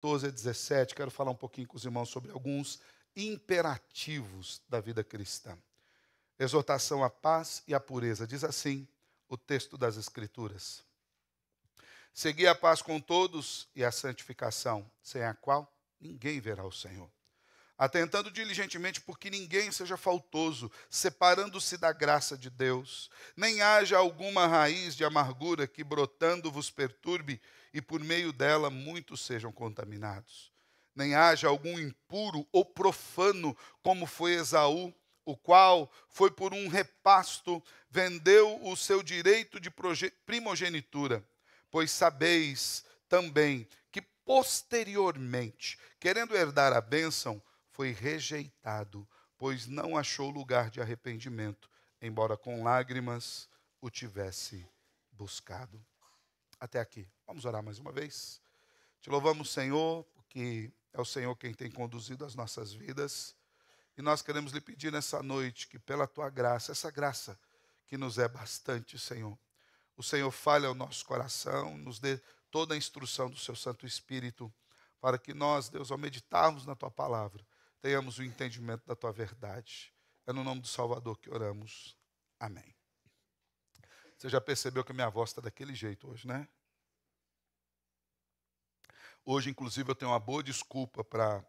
12 a 17, quero falar um pouquinho com os irmãos sobre alguns imperativos da vida cristã. Exortação à paz e à pureza. Diz assim o texto das Escrituras: segui a paz com todos e a santificação, sem a qual ninguém verá o Senhor. Atentando diligentemente porque ninguém seja faltoso, separando-se da graça de Deus, nem haja alguma raiz de amargura que brotando vos perturbe e por meio dela muitos sejam contaminados. Nem haja algum impuro ou profano, como foi Esaú, o qual foi por um repasto, vendeu o seu direito de primogenitura. Pois sabeis também que posteriormente, querendo herdar a bênção, foi rejeitado, pois não achou lugar de arrependimento, embora com lágrimas o tivesse buscado. Até aqui. Vamos orar mais uma vez. Te louvamos, Senhor, porque é o Senhor quem tem conduzido as nossas vidas. E nós queremos lhe pedir nessa noite que pela tua graça, essa graça que nos é bastante, Senhor, o Senhor fale ao nosso coração, nos dê toda a instrução do seu Santo Espírito, para que nós, Deus, ao meditarmos na tua palavra, tenhamos o entendimento da tua verdade. É no nome do Salvador que oramos. Amém. Você já percebeu que a minha voz está daquele jeito hoje, né? Hoje, inclusive, eu tenho uma boa desculpa para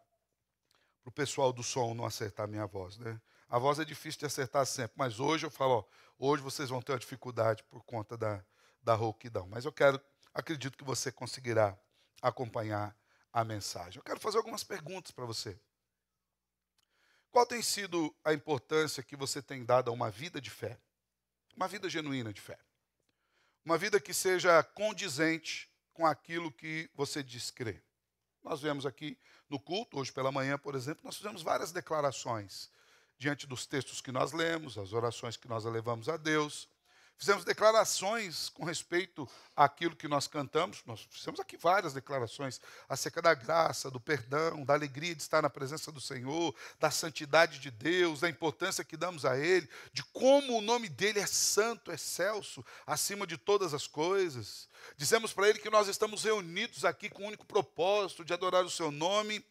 o pessoal do som não acertar a minha voz, né? A voz é difícil de acertar sempre, mas hoje eu falo, ó, hoje vocês vão ter uma dificuldade por conta da rouquidão. Mas acredito que você conseguirá acompanhar a mensagem. Eu quero fazer algumas perguntas para você. Qual tem sido a importância que você tem dado a uma vida de fé? Uma vida genuína de fé. Uma vida que seja condizente com aquilo que você diz crer. Nós vemos aqui no culto, hoje pela manhã, por exemplo, nós fizemos várias declarações diante dos textos que nós lemos, as orações que nós elevamos a Deus. Fizemos declarações com respeito àquilo que nós cantamos. Nós fizemos aqui várias declarações acerca da graça, do perdão, da alegria de estar na presença do Senhor, da santidade de Deus, da importância que damos a Ele, de como o nome dEle é santo, é excelso, acima de todas as coisas. Dizemos para Ele que nós estamos reunidos aqui com o único propósito de adorar o Seu nome.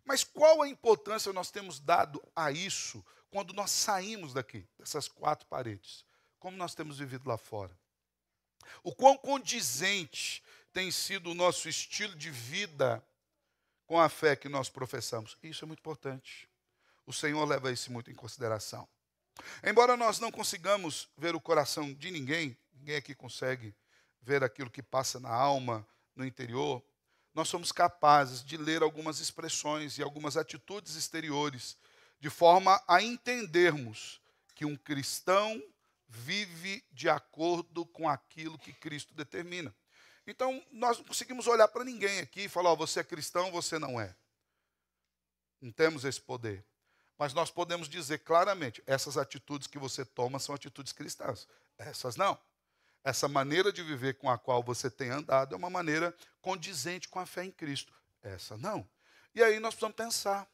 Mas qual a importância nós temos dado a isso quando nós saímos daqui, dessas quatro paredes? Como nós temos vivido lá fora? O quão condizente tem sido o nosso estilo de vida com a fé que nós professamos? Isso é muito importante. O Senhor leva isso muito em consideração. Embora nós não consigamos ver o coração de ninguém, ninguém aqui consegue ver aquilo que passa na alma, no interior, nós somos capazes de ler algumas expressões e algumas atitudes exteriores, de forma a entendermos que um cristão vive de acordo com aquilo que Cristo determina. Então, nós não conseguimos olhar para ninguém aqui e falar, você é cristão, você não é. Não temos esse poder. Mas nós podemos dizer claramente, essas atitudes que você toma são atitudes cristãs. Essas não. Essa maneira de viver com a qual você tem andado é uma maneira condizente com a fé em Cristo. Essa não. E aí nós precisamos pensar.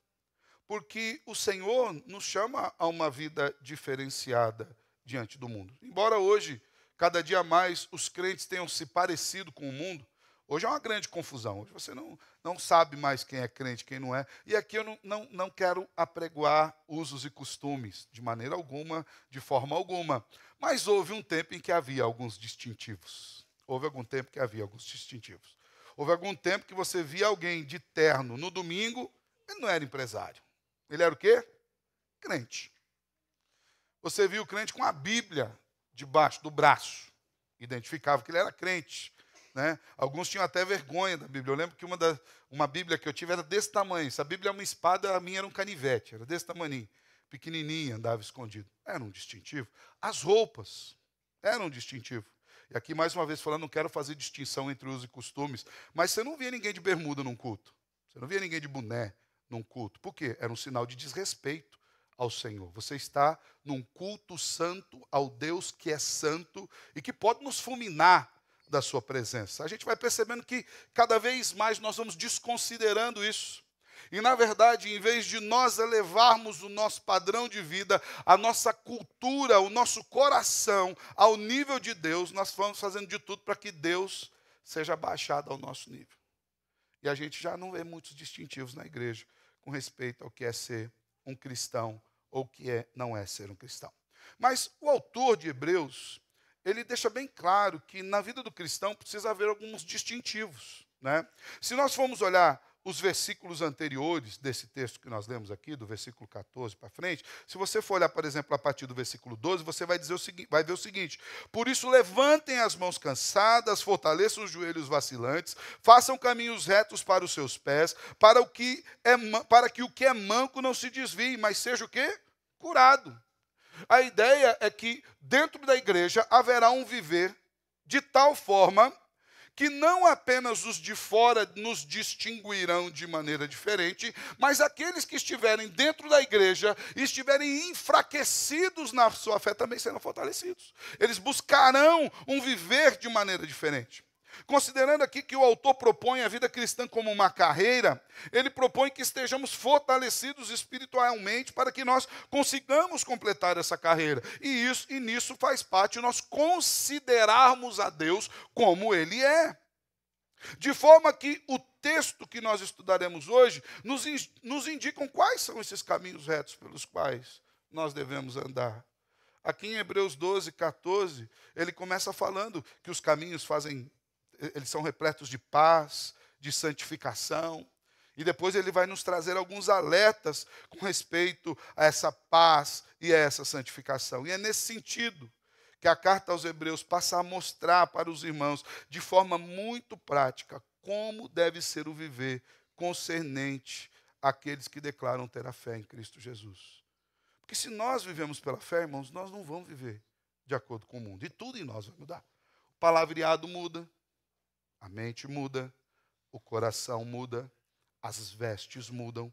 Porque o Senhor nos chama a uma vida diferenciada diante do mundo. Embora hoje, cada dia mais, os crentes tenham se parecido com o mundo, hoje é uma grande confusão. Hoje você não sabe mais quem é crente e quem não é. E aqui eu não quero apregoar usos e costumes, de maneira alguma, de forma alguma. Mas houve um tempo em que havia alguns distintivos. Houve algum tempo que havia alguns distintivos. Houve algum tempo que você via alguém de terno no domingo, ele não era empresário. Ele era o quê? Crente. Você viu o crente com a Bíblia debaixo do braço. Identificava que ele era crente. Né? Alguns tinham até vergonha da Bíblia. Eu lembro que uma Bíblia que eu tive era desse tamanho. Se a Bíblia é uma espada, a minha era um canivete. Era desse tamanho. Pequenininha, andava escondido. Era um distintivo. As roupas eram um distintivo. E aqui, mais uma vez, falando, não quero fazer distinção entre usos e costumes, mas você não via ninguém de bermuda num culto. Você não via ninguém de boné num culto. Por quê? Era um sinal de desrespeito ao Senhor. Você está num culto santo ao Deus que é santo e que pode nos fulminar da sua presença. A gente vai percebendo que cada vez mais nós vamos desconsiderando isso. E, na verdade, em vez de nós elevarmos o nosso padrão de vida, a nossa cultura, o nosso coração ao nível de Deus, nós vamos fazendo de tudo para que Deus seja baixado ao nosso nível. E a gente já não vê muitos distintivos na igreja com respeito ao que é ser um cristão ou o que não é ser um cristão. Mas o autor de Hebreus, ele deixa bem claro que na vida do cristão precisa haver alguns distintivos, né? Se nós formos olhar os versículos anteriores desse texto que nós lemos aqui, do versículo 14 para frente, se você for olhar, por exemplo, a partir do versículo 12, você vai ver o seguinte: por isso levantem as mãos cansadas, fortaleçam os joelhos vacilantes, façam caminhos retos para os seus pés, para que o que é manco não se desvie, mas seja o quê? Curado. A ideia é que dentro da igreja haverá um viver de tal forma que não apenas os de fora nos distinguirão de maneira diferente, mas aqueles que estiverem dentro da igreja e estiverem enfraquecidos na sua fé também serão fortalecidos. Eles buscarão um viver de maneira diferente. Considerando aqui que o autor propõe a vida cristã como uma carreira, ele propõe que estejamos fortalecidos espiritualmente para que nós consigamos completar essa carreira. E nisso faz parte nós considerarmos a Deus como Ele é. De forma que o texto que nós estudaremos hoje nos indicam quais são esses caminhos retos pelos quais nós devemos andar. Aqui em Hebreus 12, 14, ele começa falando que os caminhos eles são repletos de paz, de santificação. E depois ele vai nos trazer alguns alertas com respeito a essa paz e a essa santificação. E é nesse sentido que a carta aos Hebreus passa a mostrar para os irmãos, de forma muito prática, como deve ser o viver concernente àqueles que declaram ter a fé em Cristo Jesus. Porque se nós vivemos pela fé, irmãos, nós não vamos viver de acordo com o mundo. E tudo em nós vai mudar. O palavreado muda. A mente muda, o coração muda, as vestes mudam,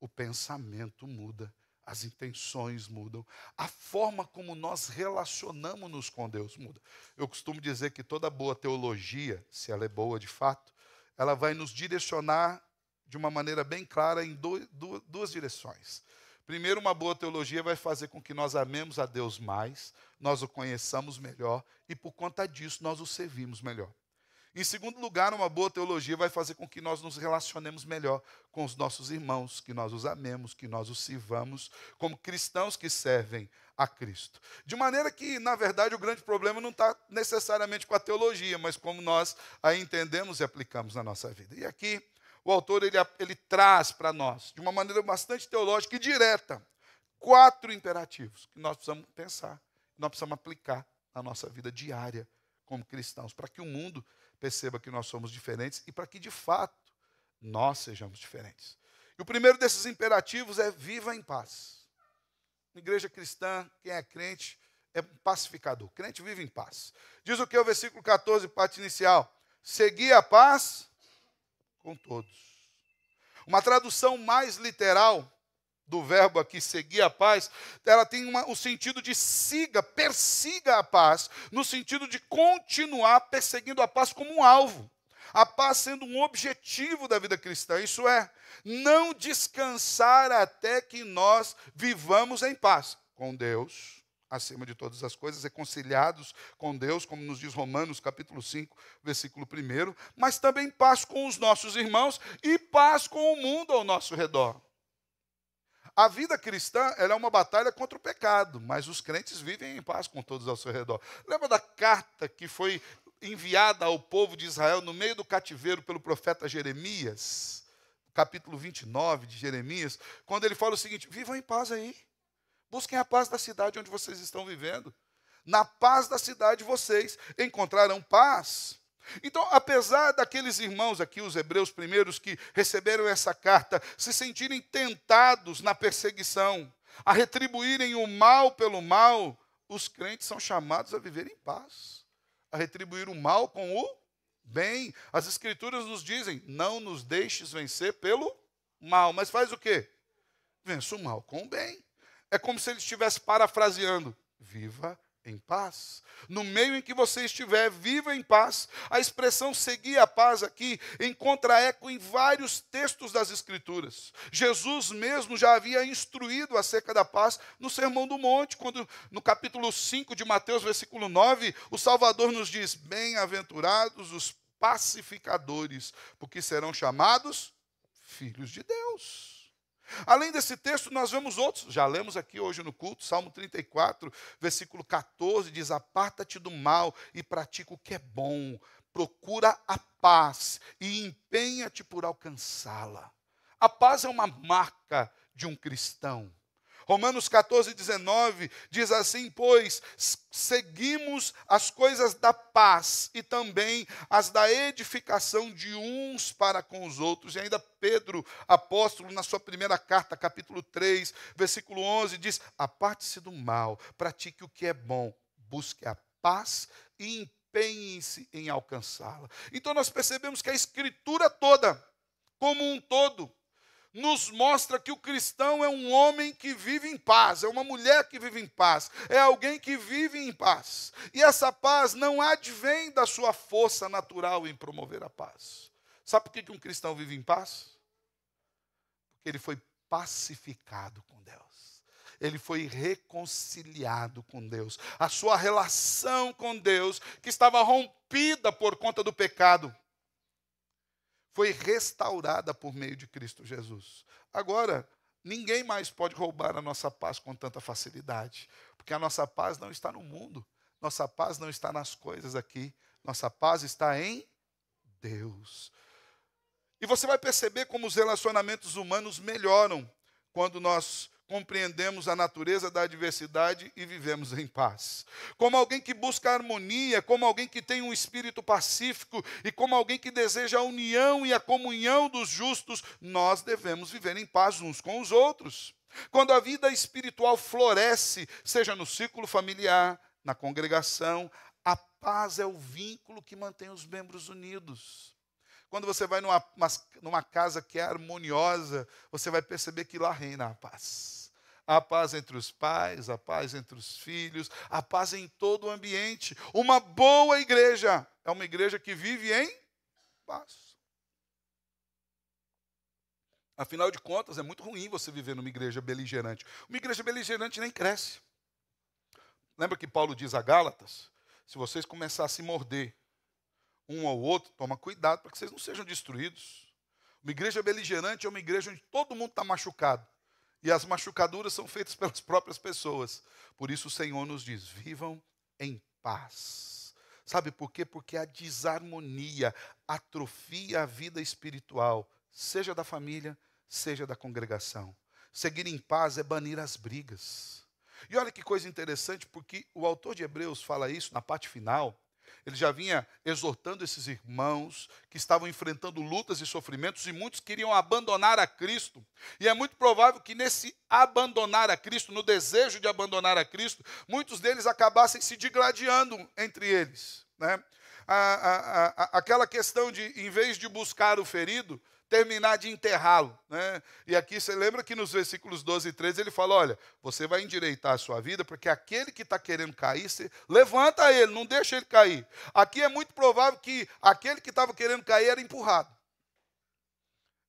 o pensamento muda, as intenções mudam, a forma como nós relacionamos-nos com Deus muda. Eu costumo dizer que toda boa teologia, se ela é boa de fato, ela vai nos direcionar de uma maneira bem clara em duas direções. Primeiro, uma boa teologia vai fazer com que nós amemos a Deus mais, nós o conheçamos melhor e por conta disso nós o servimos melhor. Em segundo lugar, uma boa teologia vai fazer com que nós nos relacionemos melhor com os nossos irmãos, que nós os amemos, que nós os sirvamos como cristãos que servem a Cristo. De maneira que, na verdade, o grande problema não está necessariamente com a teologia, mas como nós a entendemos e aplicamos na nossa vida. E aqui, o autor ele traz para nós, de uma maneira bastante teológica e direta, 4 imperativos que nós precisamos pensar, que nós precisamos aplicar na nossa vida diária como cristãos, para que o mundo perceba que nós somos diferentes e para que, de fato, nós sejamos diferentes. E o primeiro desses imperativos é viva em paz. Na igreja cristã, quem é crente é um pacificador. Crente vive em paz. Diz o que o versículo 14, parte inicial? Segui a paz com todos. Uma tradução mais literal do verbo aqui, seguir a paz, ela tem o sentido de persiga a paz, no sentido de continuar perseguindo a paz como um alvo. A paz sendo um objetivo da vida cristã, isso é, não descansar até que nós vivamos em paz com Deus, acima de todas as coisas, reconciliados com Deus, como nos diz Romanos capítulo 5, versículo 1, mas também paz com os nossos irmãos e paz com o mundo ao nosso redor. A vida cristã ela é uma batalha contra o pecado, mas os crentes vivem em paz com todos ao seu redor. Lembra da carta que foi enviada ao povo de Israel no meio do cativeiro pelo profeta Jeremias? Capítulo 29 de Jeremias, quando ele fala o seguinte: vivam em paz aí. Busquem a paz da cidade onde vocês estão vivendo. Na paz da cidade vocês encontrarão paz. Então, apesar daqueles irmãos aqui, os hebreus primeiros que receberam essa carta, se sentirem tentados na perseguição, a retribuírem o mal pelo mal, os crentes são chamados a viver em paz, a retribuir o mal com o bem. As escrituras nos dizem, não nos deixes vencer pelo mal, mas faz o quê? Vença o mal com o bem. É como se ele estivesse parafraseando, viva em paz. No meio em que você estiver, viva em paz. A expressão seguir a paz aqui encontra eco em vários textos das Escrituras. Jesus mesmo já havia instruído acerca da paz no Sermão do Monte, quando no capítulo 5 de Mateus, versículo 9, o Salvador nos diz, bem-aventurados os pacificadores, porque serão chamados filhos de Deus. Além desse texto, nós vemos outros, já lemos aqui hoje no culto, Salmo 34, versículo 14, diz: aparta-te do mal e pratica o que é bom, procura a paz e empenha-te por alcançá-la. A paz é uma marca de um cristão. Romanos 14, 19 diz assim: pois seguimos as coisas da paz e também as da edificação de uns para com os outros. E ainda Pedro, apóstolo, na sua primeira carta, capítulo 3, versículo 11, diz: aparte-se do mal, pratique o que é bom, busque a paz e empenhe-se em alcançá-la. Então nós percebemos que a Escritura toda, como um todo, nos mostra que o cristão é um homem que vive em paz, é uma mulher que vive em paz, é alguém que vive em paz. E essa paz não advém da sua força natural em promover a paz. Sabe por que um cristão vive em paz? Porque ele foi pacificado com Deus. Ele foi reconciliado com Deus. A sua relação com Deus, que estava rompida por conta do pecado, foi restaurada por meio de Cristo Jesus. Agora, ninguém mais pode roubar a nossa paz com tanta facilidade, porque a nossa paz não está no mundo, nossa paz não está nas coisas aqui, nossa paz está em Deus. E você vai perceber como os relacionamentos humanos melhoram quando nós compreendemos a natureza da adversidade e vivemos em paz. Como alguém que busca harmonia, como alguém que tem um espírito pacífico e como alguém que deseja a união e a comunhão dos justos, nós devemos viver em paz uns com os outros. Quando a vida espiritual floresce, seja no círculo familiar, na congregação, a paz é o vínculo que mantém os membros unidos. Quando você vai numa casa que é harmoniosa, você vai perceber que lá reina a paz. A paz entre os pais, a paz entre os filhos, a paz em todo o ambiente. Uma boa igreja é uma igreja que vive em paz. Afinal de contas, é muito ruim você viver numa igreja beligerante. Uma igreja beligerante nem cresce. Lembra que Paulo diz a Gálatas? Se vocês começarem a se morder um ao outro, toma cuidado para que vocês não sejam destruídos. Uma igreja beligerante é uma igreja onde todo mundo está machucado. E as machucaduras são feitas pelas próprias pessoas. Por isso o Senhor nos diz: vivam em paz. Sabe por quê? Porque a desarmonia atrofia a vida espiritual, seja da família, seja da congregação. Seguir em paz é banir as brigas. E olha que coisa interessante, porque o autor de Hebreus fala isso na parte final. Ele já vinha exortando esses irmãos que estavam enfrentando lutas e sofrimentos e muitos queriam abandonar a Cristo. E é muito provável que nesse abandonar a Cristo, no desejo de abandonar a Cristo, muitos deles acabassem se digladiando entre eles, né? Aquela questão de, em vez de buscar o ferido, terminar de enterrá-lo, né? E aqui você lembra que nos versículos 12 e 13 ele fala: olha, você vai endireitar a sua vida, porque aquele que está querendo cair, você levanta ele, não deixa ele cair. Aqui é muito provável que aquele que estava querendo cair era empurrado.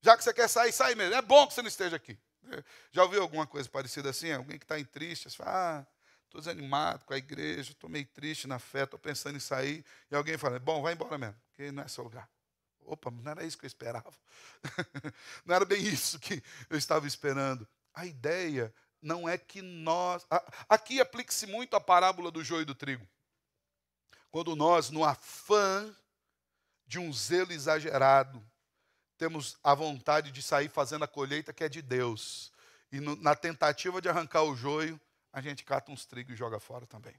Já que você quer sair, sai mesmo. É bom que você não esteja aqui. Já ouviu alguma coisa parecida assim? Alguém que está em triste, você fala: estou desanimado com a igreja, estou meio triste na fé, estou pensando em sair. E alguém fala: bom, vai embora mesmo, porque não é seu lugar. Opa, não era isso que eu esperava. Não era bem isso que eu estava esperando. A ideia não é que nós... Aqui aplica-se muito a parábola do joio e do trigo. Quando nós, no afã de um zelo exagerado, temos a vontade de sair fazendo a colheita que é de Deus. E na tentativa de arrancar o joio, a gente cata uns trigos e joga fora também.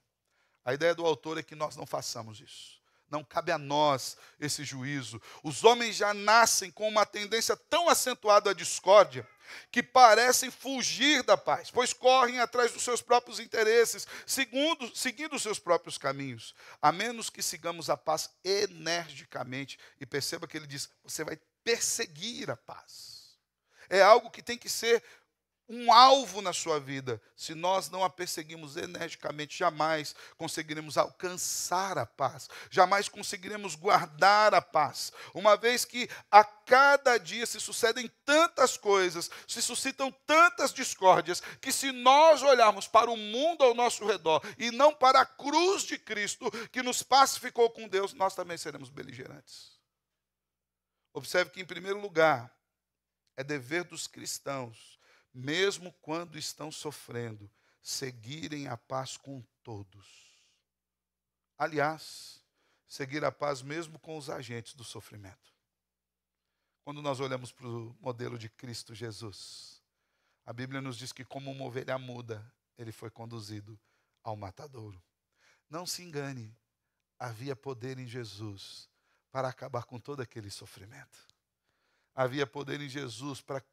A ideia do autor é que nós não façamos isso. Não cabe a nós esse juízo. Os homens já nascem com uma tendência tão acentuada à discórdia que parecem fugir da paz, pois correm atrás dos seus próprios interesses, seguindo os seus próprios caminhos, a menos que sigamos a paz energicamente. E perceba que ele diz: você vai perseguir a paz. É algo que tem que ser um alvo na sua vida. Se nós não a perseguimos energicamente, jamais conseguiremos alcançar a paz, jamais conseguiremos guardar a paz, uma vez que a cada dia se sucedem tantas coisas, se suscitam tantas discórdias, que se nós olharmos para o mundo ao nosso redor e não para a cruz de Cristo, que nos pacificou com Deus, nós também seremos beligerantes. Observe que, em primeiro lugar, é dever dos cristãos, mesmo quando estão sofrendo, seguirem a paz com todos. Aliás, seguir a paz mesmo com os agentes do sofrimento. Quando nós olhamos para o modelo de Cristo Jesus, a Bíblia nos diz que, como uma ovelha muda, ele foi conduzido ao matadouro. Não se engane, havia poder em Jesus para acabar com todo aquele sofrimento. Havia poder em Jesus para,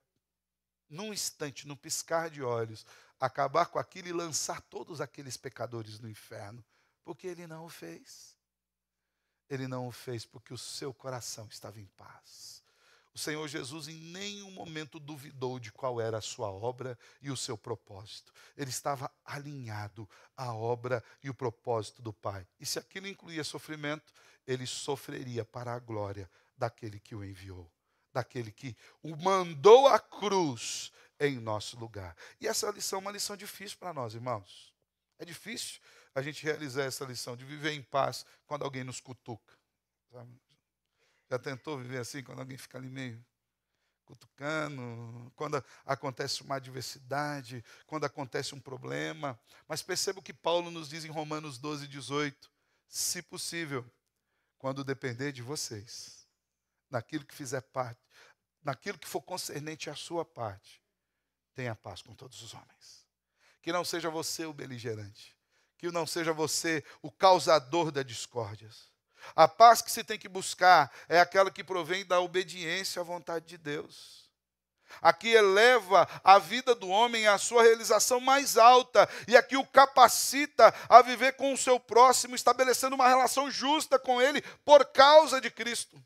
num instante, num piscar de olhos, acabar com aquilo e lançar todos aqueles pecadores no inferno. Porque ele não o fez. Ele não o fez porque o seu coração estava em paz. O Senhor Jesus em nenhum momento duvidou de qual era a sua obra e o seu propósito. Ele estava alinhado à obra e o propósito do Pai. E se aquilo incluía sofrimento, ele sofreria para a glória daquele que o enviou, daquele que o mandou à cruz em nosso lugar. E essa lição é uma lição difícil para nós, irmãos. É difícil a gente realizar essa lição de viver em paz quando alguém nos cutuca. Sabe? Já tentou viver assim, quando alguém fica ali meio cutucando, quando acontece uma adversidade, quando acontece um problema? Mas perceba o que Paulo nos diz em Romanos 12, 18. Se possível, quando depender de vocês, naquilo que fizer parte, naquilo que for concernente à sua parte, tenha paz com todos os homens. Que não seja você o beligerante, que não seja você o causador da discórdias. A paz que se tem que buscar é aquela que provém da obediência à vontade de Deus. A que eleva a vida do homem à sua realização mais alta e a que o capacita a viver com o seu próximo, estabelecendo uma relação justa com ele por causa de Cristo.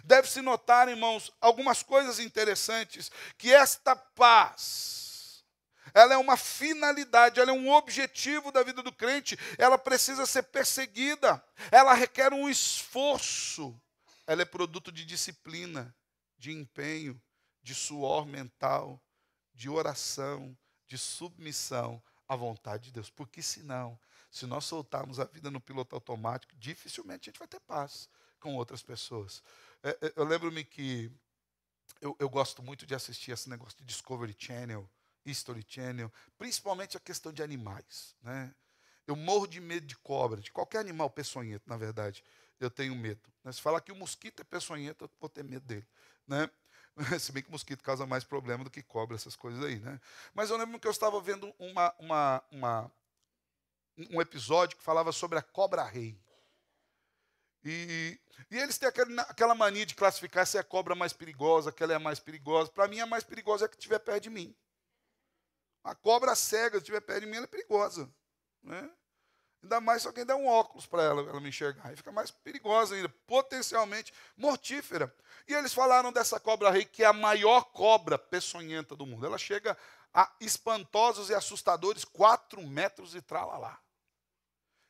Deve-se notar, irmãos, algumas coisas interessantes, que esta paz, ela é uma finalidade, ela é um objetivo da vida do crente, ela precisa ser perseguida, ela requer um esforço, ela é produto de disciplina, de empenho, de suor mental, de oração, de submissão à vontade de Deus. Porque senão, se nós soltarmos a vida no piloto automático, dificilmente a gente vai ter paz com outras pessoas. Eu lembro-me que eu gosto muito de assistir esse negócio de Discovery Channel, History Channel, principalmente a questão de animais, né? Eu morro de medo de cobra, de qualquer animal peçonhento, na verdade, eu tenho medo. Se falar que o mosquito é peçonhento, eu vou ter medo dele, né? Se bem que o mosquito causa mais problema do que cobra, essas coisas aí, né? Mas eu lembro que eu estava vendo um episódio que falava sobre a cobra-rei. E eles têm aquela mania de classificar se é a cobra mais perigosa, que ela é a mais perigosa. Para mim, a mais perigosa é a que estiver perto de mim. A cobra cega, se estiver perto de mim, ela é perigosa, né? Ainda mais se alguém der um óculos para ela me enxergar. Aí fica mais perigosa ainda, potencialmente mortífera. E eles falaram dessa cobra-rei, que é a maior cobra peçonhenta do mundo. Ela chega a espantosos e assustadores 4 metros e tralalá.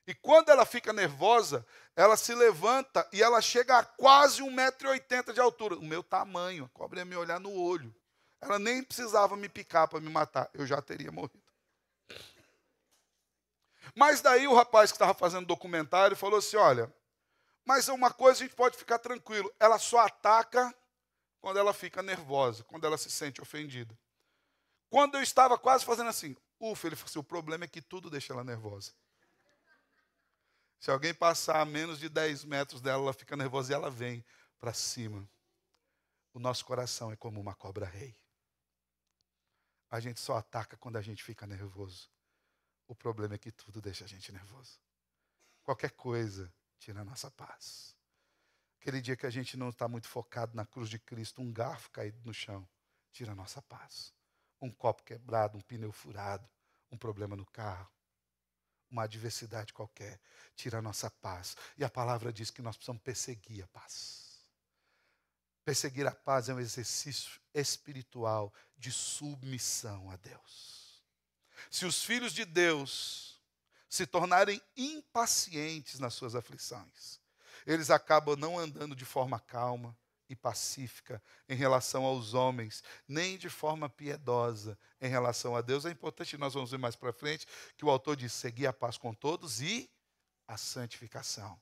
E quando ela fica nervosa, ela se levanta e ela chega a quase 1,80 m de altura. O meu tamanho, a cobra ia me olhar no olho. Ela nem precisava me picar para me matar, eu já teria morrido. Mas daí o rapaz que estava fazendo documentário falou assim, olha, mas uma coisa a gente pode ficar tranquilo, ela só ataca quando ela fica nervosa, quando ela se sente ofendida. Quando eu estava quase fazendo assim, ufa, ele falou assim, o problema é que tudo deixa ela nervosa. Se alguém passar a menos de 10 metros dela, ela fica nervosa e ela vem para cima. O nosso coração é como uma cobra-rei. A gente só ataca quando a gente fica nervoso. O problema é que tudo deixa a gente nervoso. Qualquer coisa tira a nossa paz. Aquele dia que a gente não está muito focado na cruz de Cristo, um garfo caído no chão, tira a nossa paz. Um copo quebrado, um pneu furado, um problema no carro, uma adversidade qualquer, tira a nossa paz. E a palavra diz que nós precisamos perseguir a paz. Perseguir a paz é um exercício espiritual de submissão a Deus. Se os filhos de Deus se tornarem impacientes nas suas aflições, eles acabam não andando de forma calma e pacífica em relação aos homens, nem de forma piedosa em relação a Deus. É importante, nós vamos ver mais para frente, que o autor diz, seguir a paz com todos e a santificação.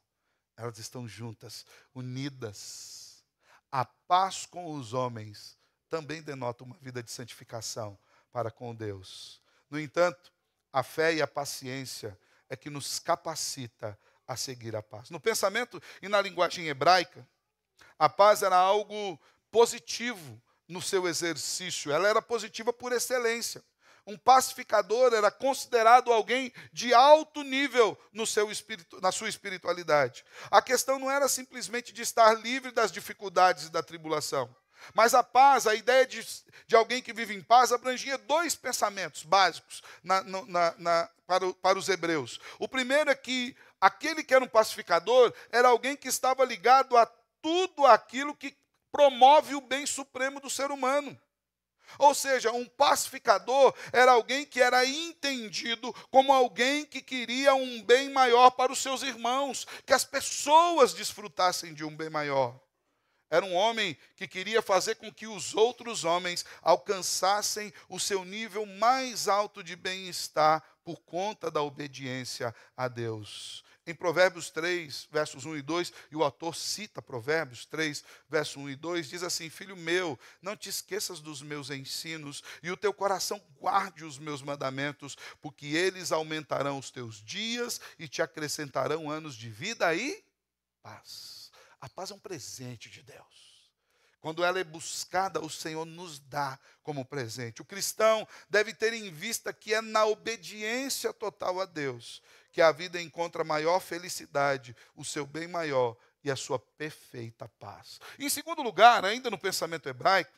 Elas estão juntas, unidas. A paz com os homens também denota uma vida de santificação para com Deus. No entanto, a fé e a paciência é que nos capacita a seguir a paz. No pensamento e na linguagem hebraica, a paz era algo positivo no seu exercício, ela era positiva por excelência. Um pacificador era considerado alguém de alto nível no seu espírito, na sua espiritualidade. A questão não era simplesmente de estar livre das dificuldades e da tribulação. Mas a paz, a ideia de alguém que vive em paz, abrangia dois pensamentos básicos para os hebreus. O primeiro é que aquele que era um pacificador era alguém que estava ligado a tudo aquilo que promove o bem supremo do ser humano. Ou seja, um pacificador era alguém que era entendido como alguém que queria um bem maior para os seus irmãos, que as pessoas desfrutassem de um bem maior. Era um homem que queria fazer com que os outros homens alcançassem o seu nível mais alto de bem-estar por conta da obediência a Deus. Em Provérbios 3, versos 1 e 2, e o autor cita Provérbios 3, versos 1 e 2, diz assim: Filho meu, não te esqueças dos meus ensinos, e o teu coração guarde os meus mandamentos, porque eles aumentarão os teus dias e te acrescentarão anos de vida e paz. A paz é um presente de Deus. Quando ela é buscada, o Senhor nos dá como presente. O cristão deve ter em vista que é na obediência total a Deus que a vida encontra maior felicidade, o seu bem maior e a sua perfeita paz. Em segundo lugar, ainda no pensamento hebraico,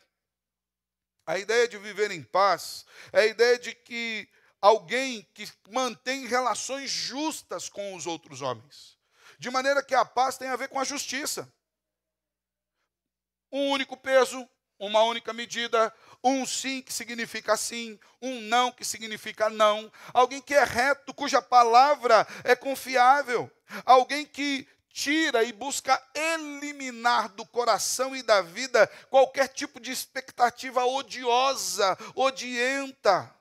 a ideia de viver em paz é a ideia de que alguém que mantém relações justas com os outros homens. De maneira que a paz tem a ver com a justiça. Um único peso, uma única medida, um sim que significa sim, um não que significa não. Alguém que é reto, cuja palavra é confiável. Alguém que tira e busca eliminar do coração e da vida qualquer tipo de expectativa odiosa, odienta,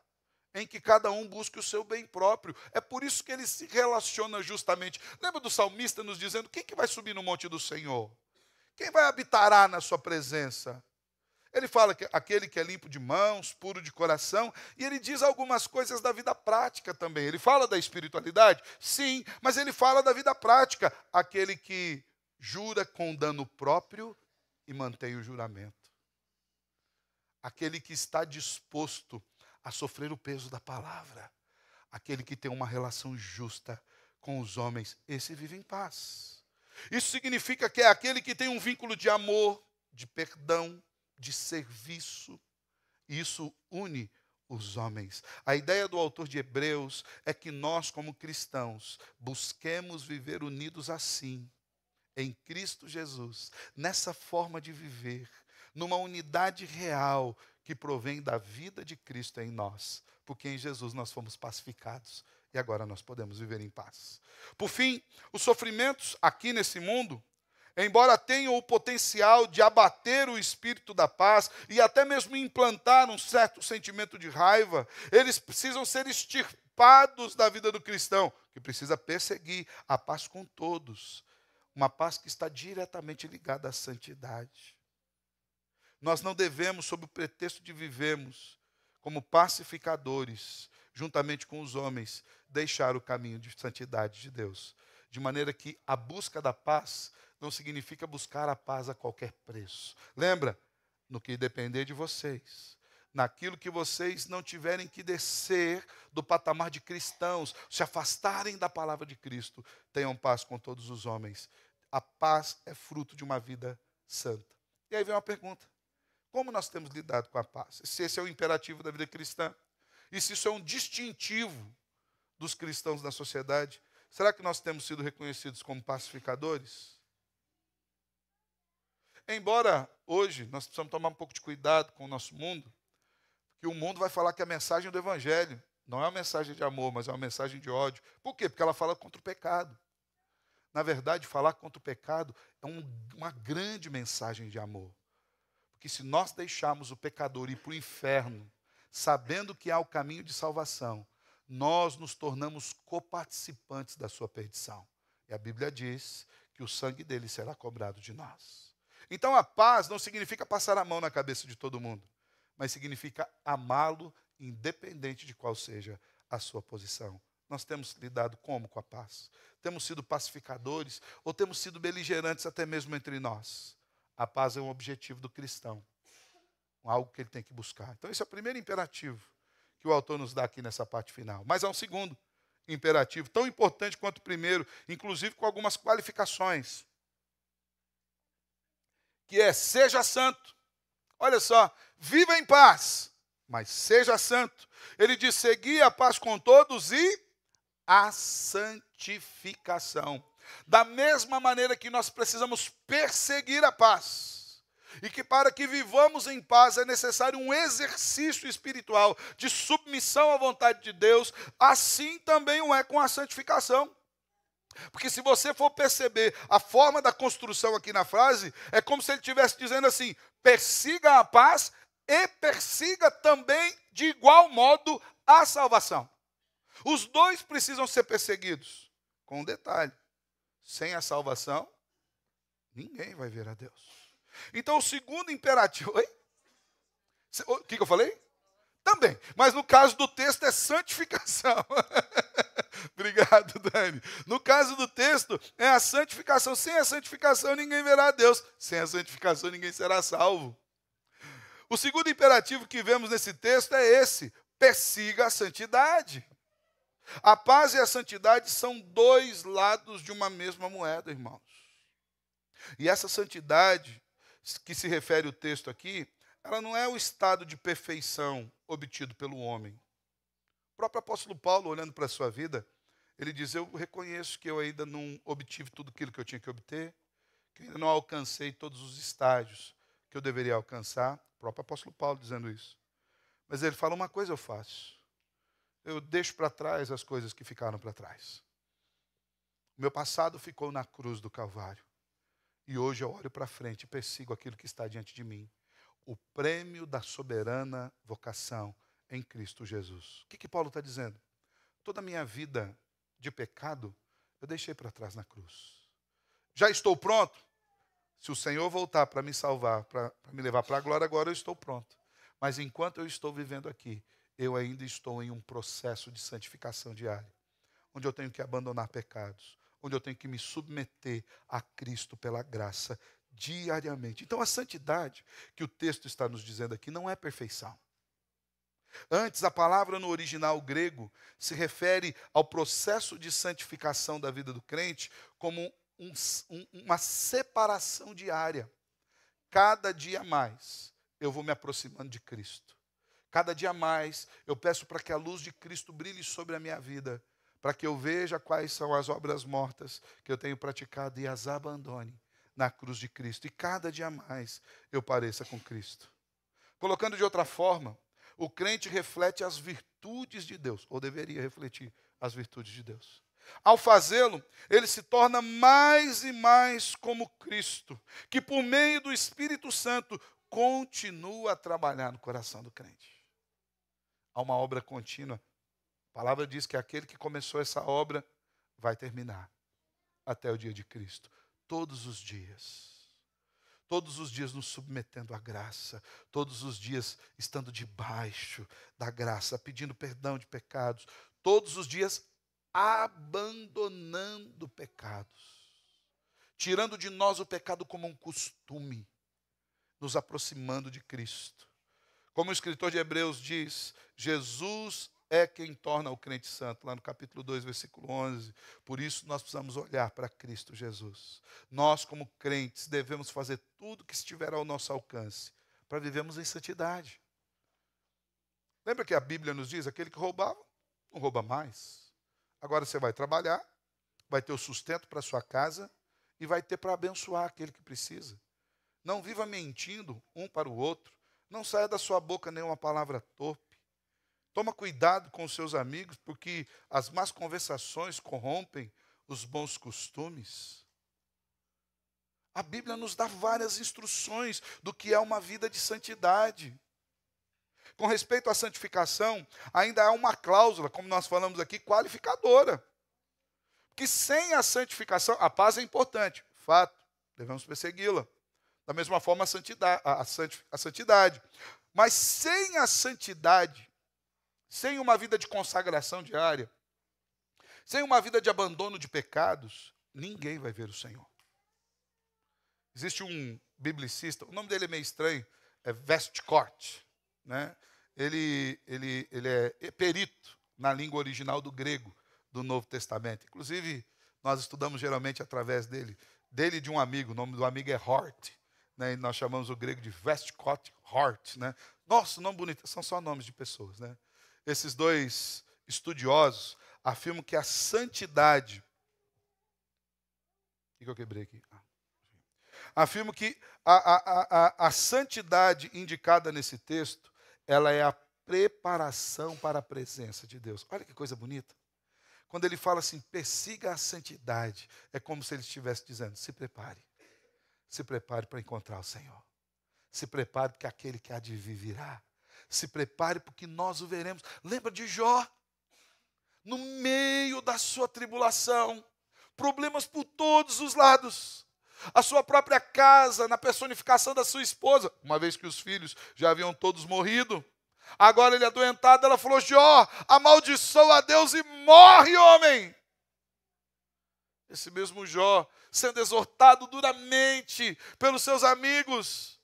em que cada um busque o seu bem próprio. É por isso que ele se relaciona justamente. Lembra do salmista nos dizendo: quem que vai subir no monte do Senhor? Quem vai habitará na sua presença? Ele fala que aquele que é limpo de mãos, puro de coração, e ele diz algumas coisas da vida prática também. Ele fala da espiritualidade? Sim, mas ele fala da vida prática. Aquele que jura com dano próprio e mantém o juramento. Aquele que está disposto a sofrer o peso da palavra. Aquele que tem uma relação justa com os homens. Esse vive em paz. Isso significa que é aquele que tem um vínculo de amor, de perdão, de serviço. Isso une os homens. A ideia do autor de Hebreus é que nós, como cristãos, busquemos viver unidos assim, em Cristo Jesus, nessa forma de viver, numa unidade real que provém da vida de Cristo em nós, porque em Jesus nós fomos pacificados e agora nós podemos viver em paz. Por fim, os sofrimentos aqui nesse mundo, embora tenham o potencial de abater o espírito da paz e até mesmo implantar um certo sentimento de raiva, eles precisam ser extirpados da vida do cristão, que precisa perseguir a paz com todos, uma paz que está diretamente ligada à santidade. Nós não devemos, sob o pretexto de vivermos como pacificadores, juntamente com os homens, deixar o caminho de santidade de Deus. De maneira que a busca da paz não significa buscar a paz a qualquer preço. Lembra? No que depender de vocês. Naquilo que vocês não tiverem que descer do patamar de cristãos, se afastarem da palavra de Cristo, tenham paz com todos os homens. A paz é fruto de uma vida santa. E aí vem uma pergunta. Como nós temos lidado com a paz? Se esse é o imperativo da vida cristã, e se isso é um distintivo dos cristãos na sociedade, será que nós temos sido reconhecidos como pacificadores? Embora hoje nós precisamos tomar um pouco de cuidado com o nosso mundo, porque o mundo vai falar que a mensagem do Evangelho não é uma mensagem de amor, mas é uma mensagem de ódio. Por quê? Porque ela fala contra o pecado. Na verdade, falar contra o pecado é uma grande mensagem de amor. Porque se nós deixarmos o pecador ir para o inferno, sabendo que há o caminho de salvação, nós nos tornamos coparticipantes da sua perdição. E a Bíblia diz que o sangue dele será cobrado de nós. Então a paz não significa passar a mão na cabeça de todo mundo, mas significa amá-lo independente de qual seja a sua posição. Nós temos lidado como com a paz? Temos sido pacificadores ou temos sido beligerantes até mesmo entre nós? A paz é um objetivo do cristão, algo que ele tem que buscar. Então esse é o primeiro imperativo que o autor nos dá aqui nessa parte final. Mas há um segundo imperativo, tão importante quanto o primeiro, inclusive com algumas qualificações, que é: seja santo. Olha só, viva em paz, mas seja santo. Ele diz: segui a paz com todos e a santificação. Da mesma maneira que nós precisamos perseguir a paz, e que para que vivamos em paz é necessário um exercício espiritual de submissão à vontade de Deus, assim também o é com a santificação. Porque se você for perceber a forma da construção aqui na frase, é como se ele estivesse dizendo assim: persiga a paz e persiga também de igual modo a salvação. Os dois precisam ser perseguidos, com um detalhe: sem a salvação, ninguém vai ver a Deus. Então o segundo imperativo... Oi? O que eu falei? Também, mas no caso do texto é santificação. Obrigado, Dani. No caso do texto é a santificação. Sem a santificação ninguém verá a Deus. Sem a santificação ninguém será salvo. O segundo imperativo que vemos nesse texto é esse: persiga a santidade. A paz e a santidade são dois lados de uma mesma moeda, irmãos. E essa santidade que se refere o texto aqui, ela não é o estado de perfeição obtido pelo homem. O próprio apóstolo Paulo, olhando para a sua vida, ele diz: eu reconheço que eu ainda não obtive tudo aquilo que eu tinha que obter, que eu ainda não alcancei todos os estágios que eu deveria alcançar. O próprio apóstolo Paulo dizendo isso. Mas ele fala: uma coisa eu faço: eu deixo para trás as coisas que ficaram para trás. O meu passado ficou na cruz do Calvário. E hoje eu olho para frente e persigo aquilo que está diante de mim: o prêmio da soberana vocação em Cristo Jesus. O que Paulo está dizendo? Toda a minha vida de pecado eu deixei para trás na cruz. Já estou pronto? Se o Senhor voltar para me salvar, para me levar para a glória, agora eu estou pronto. Mas enquanto eu estou vivendo aqui, eu ainda estou em um processo de santificação diária, onde eu tenho que abandonar pecados, onde eu tenho que me submeter a Cristo pela graça diariamente. Então a santidade que o texto está nos dizendo aqui não é perfeição. Antes, a palavra no original grego se refere ao processo de santificação da vida do crente como uma separação diária. Cada dia mais eu vou me aproximando de Cristo. Cada dia mais eu peço para que a luz de Cristo brilhe sobre a minha vida, para que eu veja quais são as obras mortas que eu tenho praticado e as abandone na cruz de Cristo. E cada dia mais eu pareça com Cristo. Colocando de outra forma, o crente reflete as virtudes de Deus, ou deveria refletir as virtudes de Deus. Ao fazê-lo, ele se torna mais e mais como Cristo, que por meio do Espírito Santo continua a trabalhar no coração do crente. Há uma obra contínua. A palavra diz que aquele que começou essa obra vai terminar até o dia de Cristo. Todos os dias nos submetendo à graça, todos os dias estando debaixo da graça, pedindo perdão de pecados, todos os dias abandonando pecados, tirando de nós o pecado como um costume, nos aproximando de Cristo. Como o escritor de Hebreus diz, Jesus é quem torna o crente santo, lá no capítulo 2, versículo 11. Por isso nós precisamos olhar para Cristo Jesus. Nós, como crentes, devemos fazer tudo que estiver ao nosso alcance para vivermos em santidade. Lembra que a Bíblia nos diz: aquele que roubava, não rouba mais. Agora você vai trabalhar, vai ter o sustento para a sua casa e vai ter para abençoar aquele que precisa. Não viva mentindo um para o outro. Não saia da sua boca nenhuma palavra torpe. Toma cuidado com os seus amigos, porque as más conversações corrompem os bons costumes. A Bíblia nos dá várias instruções do que é uma vida de santidade. Com respeito à santificação, ainda há uma cláusula, como nós falamos aqui, qualificadora. Porque sem a santificação, a paz é importante, fato, devemos persegui-la. Da mesma forma, a santidade. Mas sem a santidade, sem uma vida de consagração diária, sem uma vida de abandono de pecados, ninguém vai ver o Senhor. Existe um biblicista, o nome dele é meio estranho, é Westcott, né? Ele é perito na língua original do grego do Novo Testamento. Inclusive, nós estudamos geralmente através dele e de um amigo, o nome do amigo é Hort, né? E nós chamamos o grego de Westcott Hort, né? Nossa, nome bonito, são só nomes de pessoas, né? Esses dois estudiosos afirmam que a santidade... O que eu quebrei aqui? Afirmo que a santidade indicada nesse texto, ela é a preparação para a presença de Deus. Olha que coisa bonita. Quando ele fala assim, persiga a santidade, é como se ele estivesse dizendo, se prepare. Se prepare para encontrar o Senhor. Se prepare porque aquele que há de vir virá. Se prepare porque nós o veremos. Lembra de Jó? No meio da sua tribulação, problemas por todos os lados. A sua própria casa, na personificação da sua esposa, uma vez que os filhos já haviam todos morrido. Agora ele adoentado, ela falou, Jó, amaldiçoa a Deus e morre, homem. Esse mesmo Jó, sendo exortado duramente pelos seus amigos,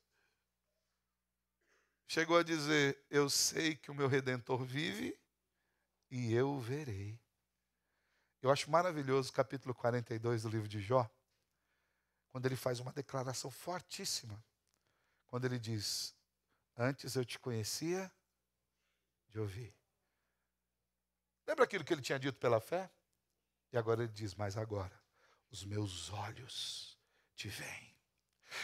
chegou a dizer, eu sei que o meu Redentor vive e eu o verei. Eu acho maravilhoso o capítulo 42 do livro de Jó, quando ele faz uma declaração fortíssima, quando ele diz, antes eu te conhecia de ouvir. Lembra aquilo que ele tinha dito pela fé? E agora ele diz, mas agora, os meus olhos te veem.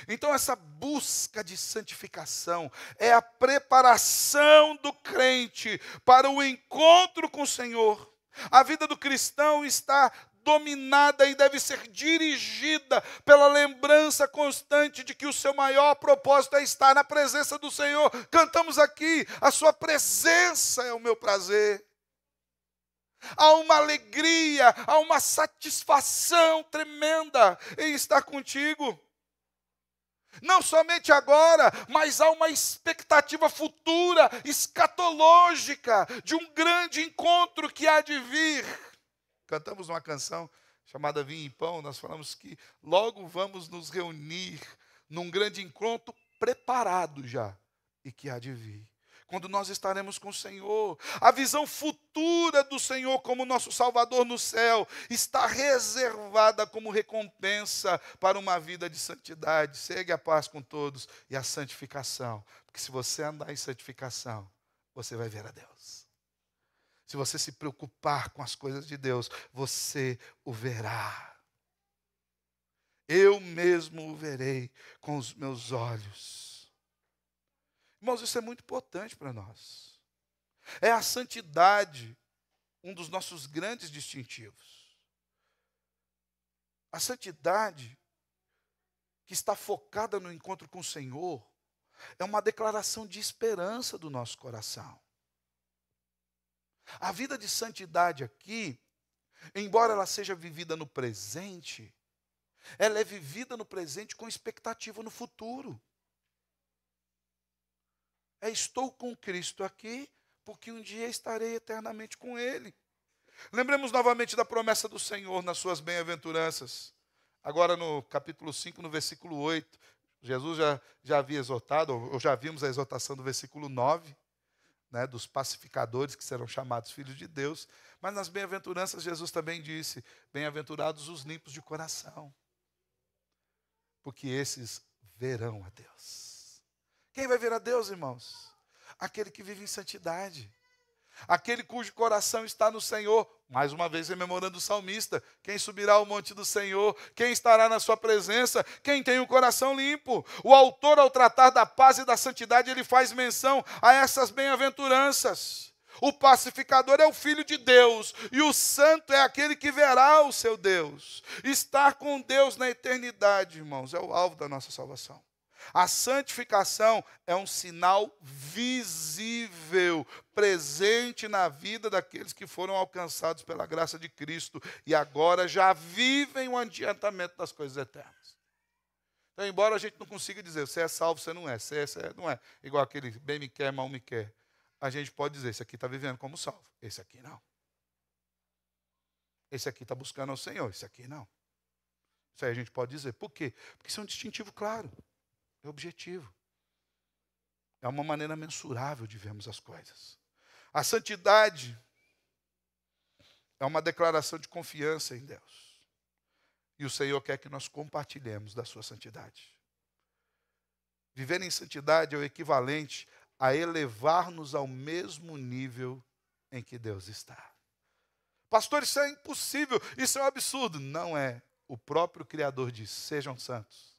Então essa busca de santificação é a preparação do crente para o encontro com o Senhor. A vida do cristão está dominada e deve ser dirigida pela lembrança constante de que o seu maior propósito é estar na presença do Senhor. Cantamos aqui, a sua presença é o meu prazer. Há uma alegria, há uma satisfação tremenda em estar contigo. Não somente agora, mas há uma expectativa futura, escatológica, de um grande encontro que há de vir. Cantamos uma canção chamada Vinho e Pão, nós falamos que logo vamos nos reunir num grande encontro preparado já, e que há de vir. Quando nós estaremos com o Senhor, a visão futura do Senhor como nosso Salvador no céu está reservada como recompensa para uma vida de santidade. Segue a paz com todos e a santificação, porque se você andar em santificação, você vai ver a Deus. Se você se preocupar com as coisas de Deus, você o verá. Eu mesmo o verei com os meus olhos. Irmãos, isso é muito importante para nós. É a santidade um dos nossos grandes distintivos. A santidade que está focada no encontro com o Senhor é uma declaração de esperança do nosso coração. A vida de santidade aqui, embora ela seja vivida no presente, ela é vivida no presente com expectativa no futuro. Estou com Cristo aqui, porque um dia estarei eternamente com Ele. Lembremos novamente da promessa do Senhor nas suas bem-aventuranças. Agora no capítulo 5, no versículo 8, Jesus já havia exortado, ou já vimos a exortação do versículo 9, né, dos pacificadores que serão chamados filhos de Deus. Mas nas bem-aventuranças Jesus também disse, bem-aventurados os limpos de coração, porque esses verão a Deus. Quem vai ver a Deus, irmãos? Aquele que vive em santidade. Aquele cujo coração está no Senhor. Mais uma vez rememorando o salmista. Quem subirá ao monte do Senhor? Quem estará na sua presença? Quem tem o coração limpo? O autor, ao tratar da paz e da santidade, ele faz menção a essas bem-aventuranças. O pacificador é o Filho de Deus, e o santo é aquele que verá o seu Deus. Estar com Deus na eternidade, irmãos, é o alvo da nossa salvação. A santificação é um sinal visível, presente na vida daqueles que foram alcançados pela graça de Cristo e agora já vivem o adiantamento das coisas eternas. Então, embora a gente não consiga dizer, você é salvo, você não é, não é. Igual aquele bem me quer, mal me quer. A gente pode dizer, esse aqui está vivendo como salvo, esse aqui não. Esse aqui está buscando ao Senhor, esse aqui não. Isso aí a gente pode dizer. Por quê? Porque isso é um distintivo claro, é objetivo. É uma maneira mensurável de vermos as coisas. A santidade é uma declaração de confiança em Deus. E o Senhor quer que nós compartilhemos da sua santidade. Viver em santidade é o equivalente a elevar-nos ao mesmo nível em que Deus está. Pastor, isso é impossível, isso é um absurdo. Não é. O próprio Criador diz, sejam santos.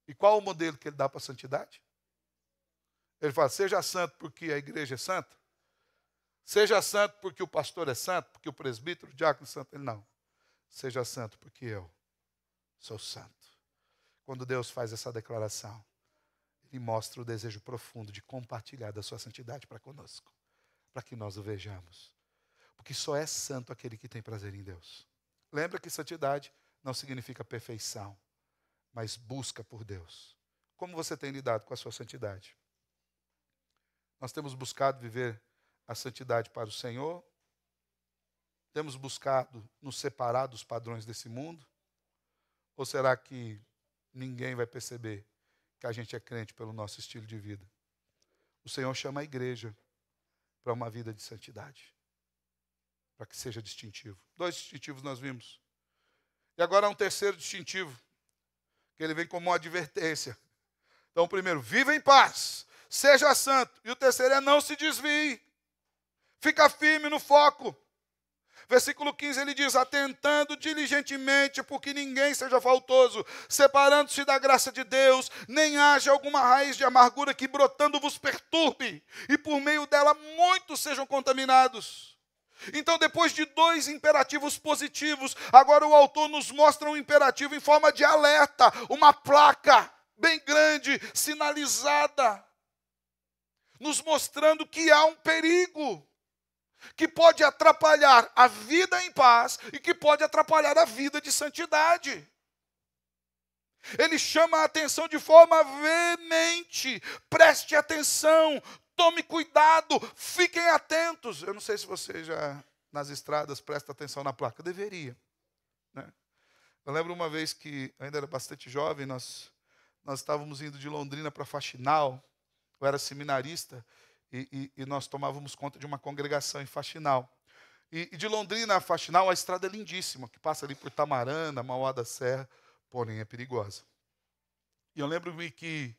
E qual o modelo que ele dá para a santidade? Ele fala, seja santo porque a igreja é santa. Seja santo porque o pastor é santo, porque o presbítero, o diácono é santo. Ele não. Seja santo porque eu sou santo. Quando Deus faz essa declaração, Ele mostra o desejo profundo de compartilhar da sua santidade para conosco, para que nós o vejamos. Porque só é santo aquele que tem prazer em Deus. Lembra que santidade não significa perfeição, mas busca por Deus. Como você tem lidado com a sua santidade? Nós temos buscado viver a santidade para o Senhor? Temos buscado nos separar dos padrões desse mundo? Ou será que ninguém vai perceber que a gente é crente pelo nosso estilo de vida? O Senhor chama a igreja para uma vida de santidade, para que seja distintivo. 2 distintivos nós vimos. E agora há um terceiro distintivo, que ele vem como uma advertência. Então, o primeiro, viva em paz, seja santo. E o terceiro é não se desvie. Fica firme no foco. Versículo 15 ele diz, atentando diligentemente, porque ninguém seja faltoso, separando-se da graça de Deus, nem haja alguma raiz de amargura que brotando vos perturbe, e por meio dela muitos sejam contaminados. Então, depois de 2 imperativos positivos, agora o autor nos mostra um imperativo em forma de alerta, uma placa bem grande, sinalizada, nos mostrando que há um perigo que pode atrapalhar a vida em paz e que pode atrapalhar a vida de santidade. Ele chama a atenção de forma veemente, preste atenção, tome cuidado, fiquem atentos. Eu não sei se você já, nas estradas, presta atenção na placa. Deveria, né? Eu lembro uma vez que, ainda era bastante jovem, nós estávamos indo de Londrina para Faxinal. Eu era seminarista e nós tomávamos conta de uma congregação em Faxinal. E de Londrina a Faxinal, a estrada é lindíssima, que passa ali por Tamarana, Mauá da Serra, porém é perigosa. E eu lembro-me que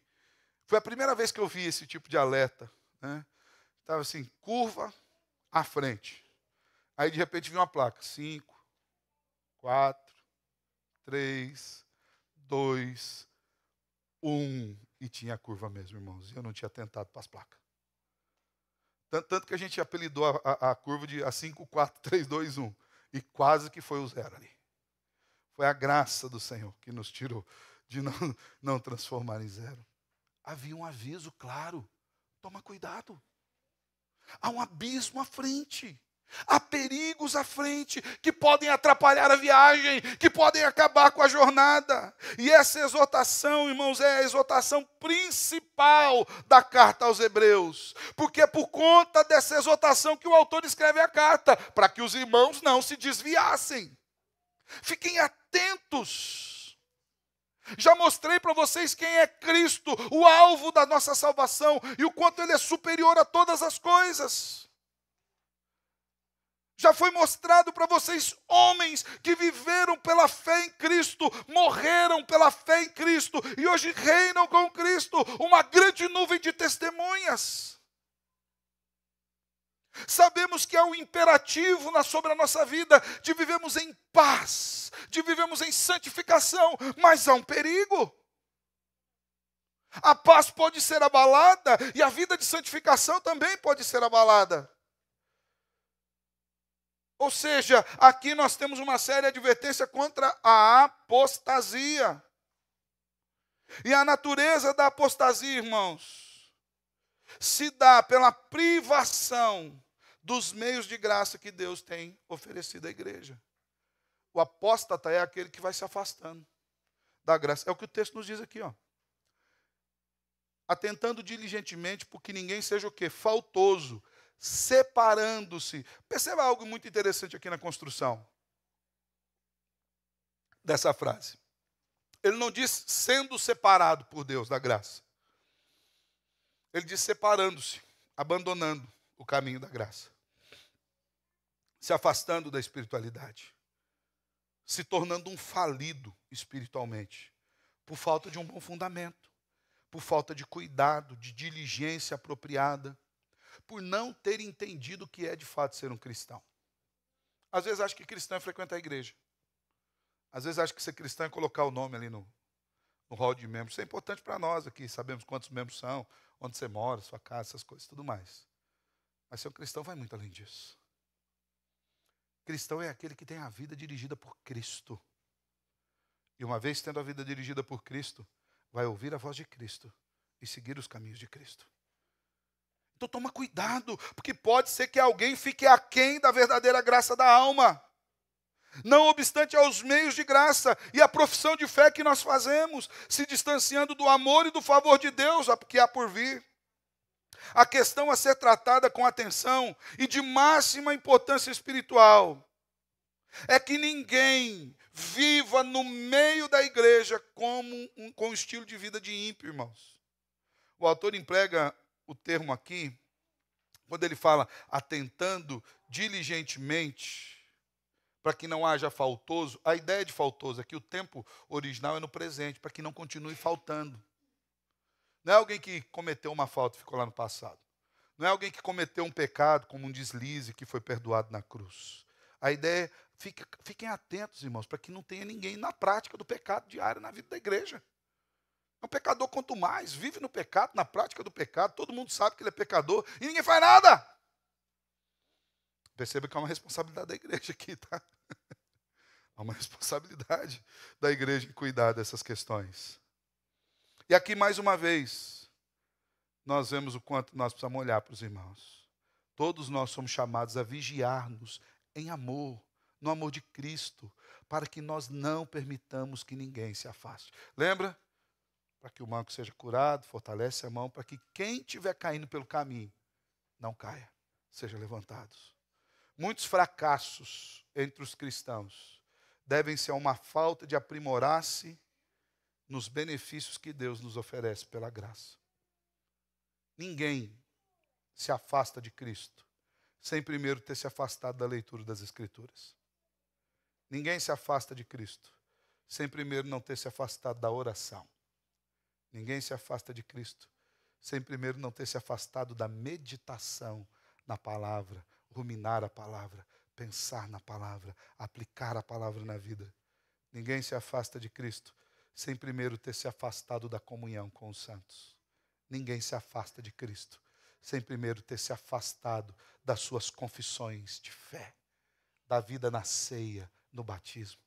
foi a primeira vez que eu vi esse tipo de alerta, né? Estava assim, curva à frente. Aí de repente vi uma placa, 5, 4, 3, 2, 1. E tinha a curva mesmo, irmãos. E eu não tinha atentado para as placas. Tanto que a gente apelidou a curva de 5, 4, 3, 2, 1. E quase que foi o 0 ali. Foi a graça do Senhor que nos tirou de não transformar em 0. Havia um aviso claro. Toma cuidado. Há um abismo à frente. Há perigos à frente que podem atrapalhar a viagem, que podem acabar com a jornada. E essa exortação, irmãos, é a exortação principal da carta aos Hebreus. Porque é por conta dessa exortação que o autor escreve a carta, para que os irmãos não se desviassem. Fiquem atentos. Já mostrei para vocês quem é Cristo, o alvo da nossa salvação, e o quanto Ele é superior a todas as coisas. Já foi mostrado para vocês homens que viveram pela fé em Cristo, morreram pela fé em Cristo e hoje reinam com Cristo, uma grande nuvem de testemunhas. Sabemos que há um imperativo sobre a nossa vida de vivemos em paz, de vivemos em santificação, mas há um perigo. A paz pode ser abalada e a vida de santificação também pode ser abalada. Ou seja, aqui nós temos uma séria advertência contra a apostasia. E a natureza da apostasia, irmãos, se dá pela privação dos meios de graça que Deus tem oferecido à igreja. O apóstata é aquele que vai se afastando. da graça. É o que o texto nos diz aqui, ó. Atentando diligentemente, porque ninguém seja o quê? Faltoso, separando-se. Perceba algo muito interessante aqui na construção dessa frase. Ele não diz sendo separado por Deus da graça. Ele diz separando-se, abandonando o caminho da graça. Se afastando da espiritualidade. Se tornando um falido espiritualmente. Por falta de um bom fundamento. Por falta de cuidado, de diligência apropriada. Por não ter entendido o que é de fato ser um cristão. Às vezes acho que cristão é frequentar a igreja. Às vezes acho que ser cristão é colocar o nome ali no hall de membros. Isso é importante para nós aqui, sabemos quantos membros são, onde você mora, sua casa, essas coisas, tudo mais. Mas ser um cristão vai muito além disso. Cristão é aquele que tem a vida dirigida por Cristo. E uma vez tendo a vida dirigida por Cristo, vai ouvir a voz de Cristo e seguir os caminhos de Cristo. Então toma cuidado, porque pode ser que alguém fique aquém da verdadeira graça da alma. Não obstante aos meios de graça e a profissão de fé que nós fazemos, se distanciando do amor e do favor de Deus que há por vir. A questão a ser tratada com atenção e de máxima importância espiritual é que ninguém viva no meio da igreja com um estilo de vida de ímpio, irmãos. O autor emprega o termo aqui, quando ele fala atentando diligentemente, para que não haja faltoso. A ideia de faltoso aqui, o tempo original é no presente, para que não continue faltando. Não é alguém que cometeu uma falta e ficou lá no passado. Não é alguém que cometeu um pecado, como um deslize, que foi perdoado na cruz. A ideia é, fiquem atentos, irmãos, para que não tenha ninguém na prática do pecado diário na vida da igreja. É um pecador quanto mais, vive no pecado, na prática do pecado, todo mundo sabe que ele é pecador e ninguém faz nada. Perceba que é uma responsabilidade da igreja aqui, tá? É uma responsabilidade da igreja em cuidar dessas questões. E aqui, mais uma vez, nós vemos o quanto nós precisamos olhar para os irmãos. Todos nós somos chamados a vigiar-nos em amor, no amor de Cristo, para que nós não permitamos que ninguém se afaste. Lembra? Para que o manco seja curado, fortalece a mão, para que quem estiver caindo pelo caminho não caia, seja levantado. Muitos fracassos entre os cristãos devem-se a uma falta de aprimorar-se nos benefícios que Deus nos oferece pela graça. Ninguém se afasta de Cristo sem primeiro ter se afastado da leitura das Escrituras. Ninguém se afasta de Cristo sem primeiro não ter se afastado da oração. Ninguém se afasta de Cristo sem primeiro não ter se afastado da meditação na palavra, ruminar a palavra, pensar na palavra, aplicar a palavra na vida. Ninguém se afasta de Cristo sem primeiro ter se afastado da comunhão com os santos. Ninguém se afasta de Cristo sem primeiro ter se afastado das suas confissões de fé, da vida na ceia, no batismo.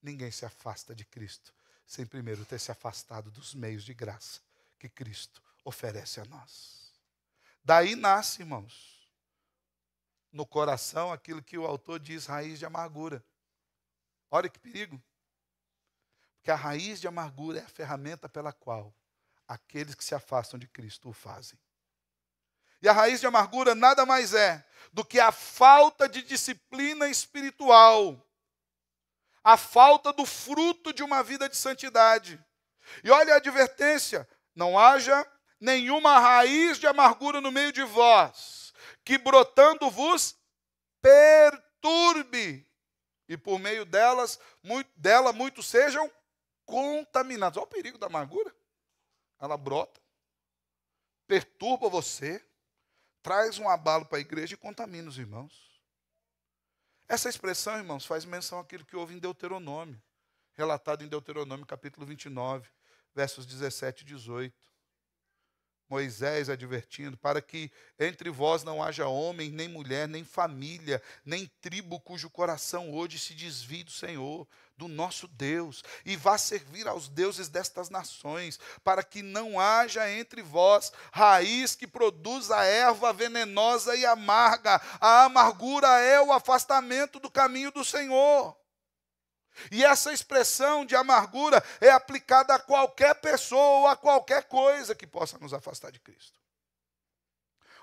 Ninguém se afasta de Cristo sem primeiro ter se afastado dos meios de graça que Cristo oferece a nós. Daí nasce, irmãos, no coração aquilo que o autor diz, raiz de amargura. Olha que perigo. Porque a raiz de amargura é a ferramenta pela qual aqueles que se afastam de Cristo o fazem. E a raiz de amargura nada mais é do que a falta de disciplina espiritual, a falta do fruto de uma vida de santidade. E olha a advertência, não haja nenhuma raiz de amargura no meio de vós, que brotando vos perturbe, e por meio dela muitos sejam contaminados. Olha o perigo da amargura. Ela brota, perturba você, traz um abalo para a igreja e contamina os irmãos. Essa expressão, irmãos, faz menção àquilo que houve em Deuteronômio, relatado em Deuteronômio capítulo 29, versos 17 e 18. Moisés advertindo, para que entre vós não haja homem, nem mulher, nem família, nem tribo cujo coração hoje se desvie do Senhor, do nosso Deus, e vá servir aos deuses destas nações, para que não haja entre vós raiz que produza erva venenosa e amarga. A amargura é o afastamento do caminho do Senhor. E essa expressão de amargura é aplicada a qualquer pessoa ou a qualquer coisa que possa nos afastar de Cristo.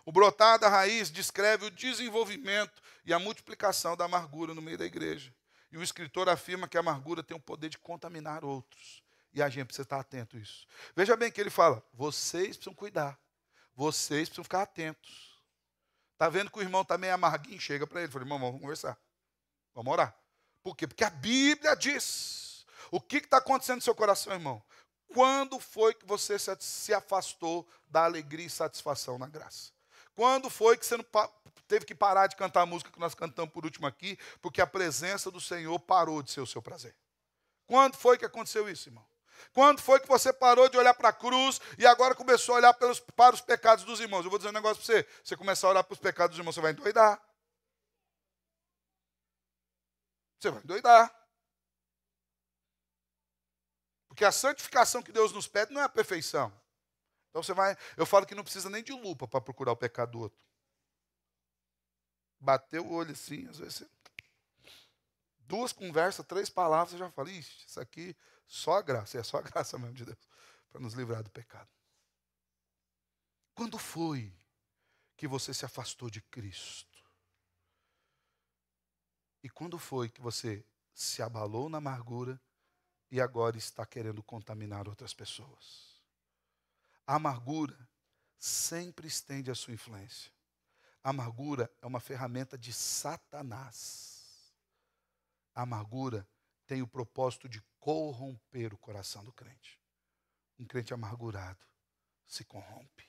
O brotar da raiz descreve o desenvolvimento e a multiplicação da amargura no meio da igreja. E o escritor afirma que a amargura tem o poder de contaminar outros. E a gente precisa estar atento a isso. Veja bem que ele fala, vocês precisam cuidar. Vocês precisam ficar atentos. Está vendo que o irmão está meio amarguinho? Chega para ele, fala, irmão, vamos conversar. Vamos orar. Por quê? Porque a Bíblia diz. O que está acontecendo no seu coração, irmão? Quando foi que você se afastou da alegria e satisfação na graça? Quando foi que você não teve que parar de cantar a música que nós cantamos por último aqui, porque a presença do Senhor parou de ser o seu prazer? Quando foi que aconteceu isso, irmão? Quando foi que você parou de olhar para a cruz e agora começou a olhar para os pecados dos irmãos? Eu vou dizer um negócio para você. Você começar a olhar para os pecados dos irmãos, você vai endoidar. Você vai endoidar. Porque a santificação que Deus nos pede não é a perfeição. Então você vai... Eu falo que não precisa nem de lupa para procurar o pecado do outro. Bateu o olho assim, às vezes você... 2 conversas, 3 palavras, você já fala, ixi, isso aqui só a graça. É só a graça mesmo de Deus para nos livrar do pecado. Quando foi que você se afastou de Cristo? E quando foi que você se abalou na amargura e agora está querendo contaminar outras pessoas? A amargura sempre estende a sua influência. A amargura é uma ferramenta de Satanás. A amargura tem o propósito de corromper o coração do crente. Um crente amargurado se corrompe.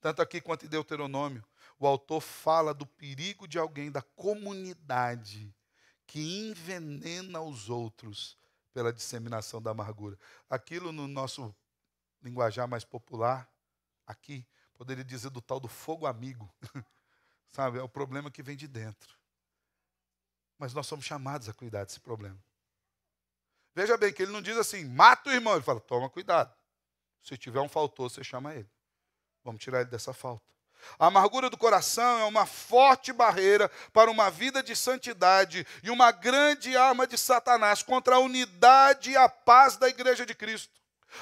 Tanto aqui quanto em Deuteronômio, o autor fala do perigo de alguém da comunidade que envenena os outros pela disseminação da amargura. Aquilo no nosso linguajar mais popular, aqui, poderia dizer do tal do fogo amigo. Sabe, é o problema que vem de dentro. Mas nós somos chamados a cuidar desse problema. Veja bem que ele não diz assim, mata o irmão. Ele fala, toma cuidado. Se tiver um faltoso, você chama ele. Vamos tirar ele dessa falta. A amargura do coração é uma forte barreira para uma vida de santidade e uma grande arma de Satanás contra a unidade e a paz da igreja de Cristo.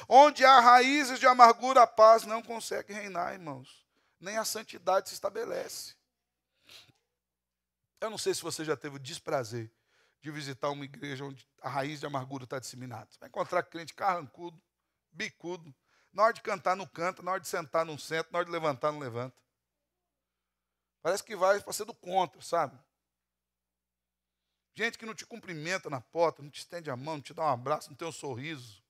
Onde há raízes de amargura, a paz não consegue reinar, irmãos. Nem a santidade se estabelece. Eu não sei se você já teve o desprazer de visitar uma igreja onde a raiz de amargura está disseminada. Você vai encontrar crente carrancudo, bicudo. Na hora de cantar, não canta. Na hora de sentar, não senta. Na hora de levantar, não levanta. Parece que vai para ser do contra, sabe? Gente que não te cumprimenta na porta, não te estende a mão, não te dá um abraço, não tem um sorriso.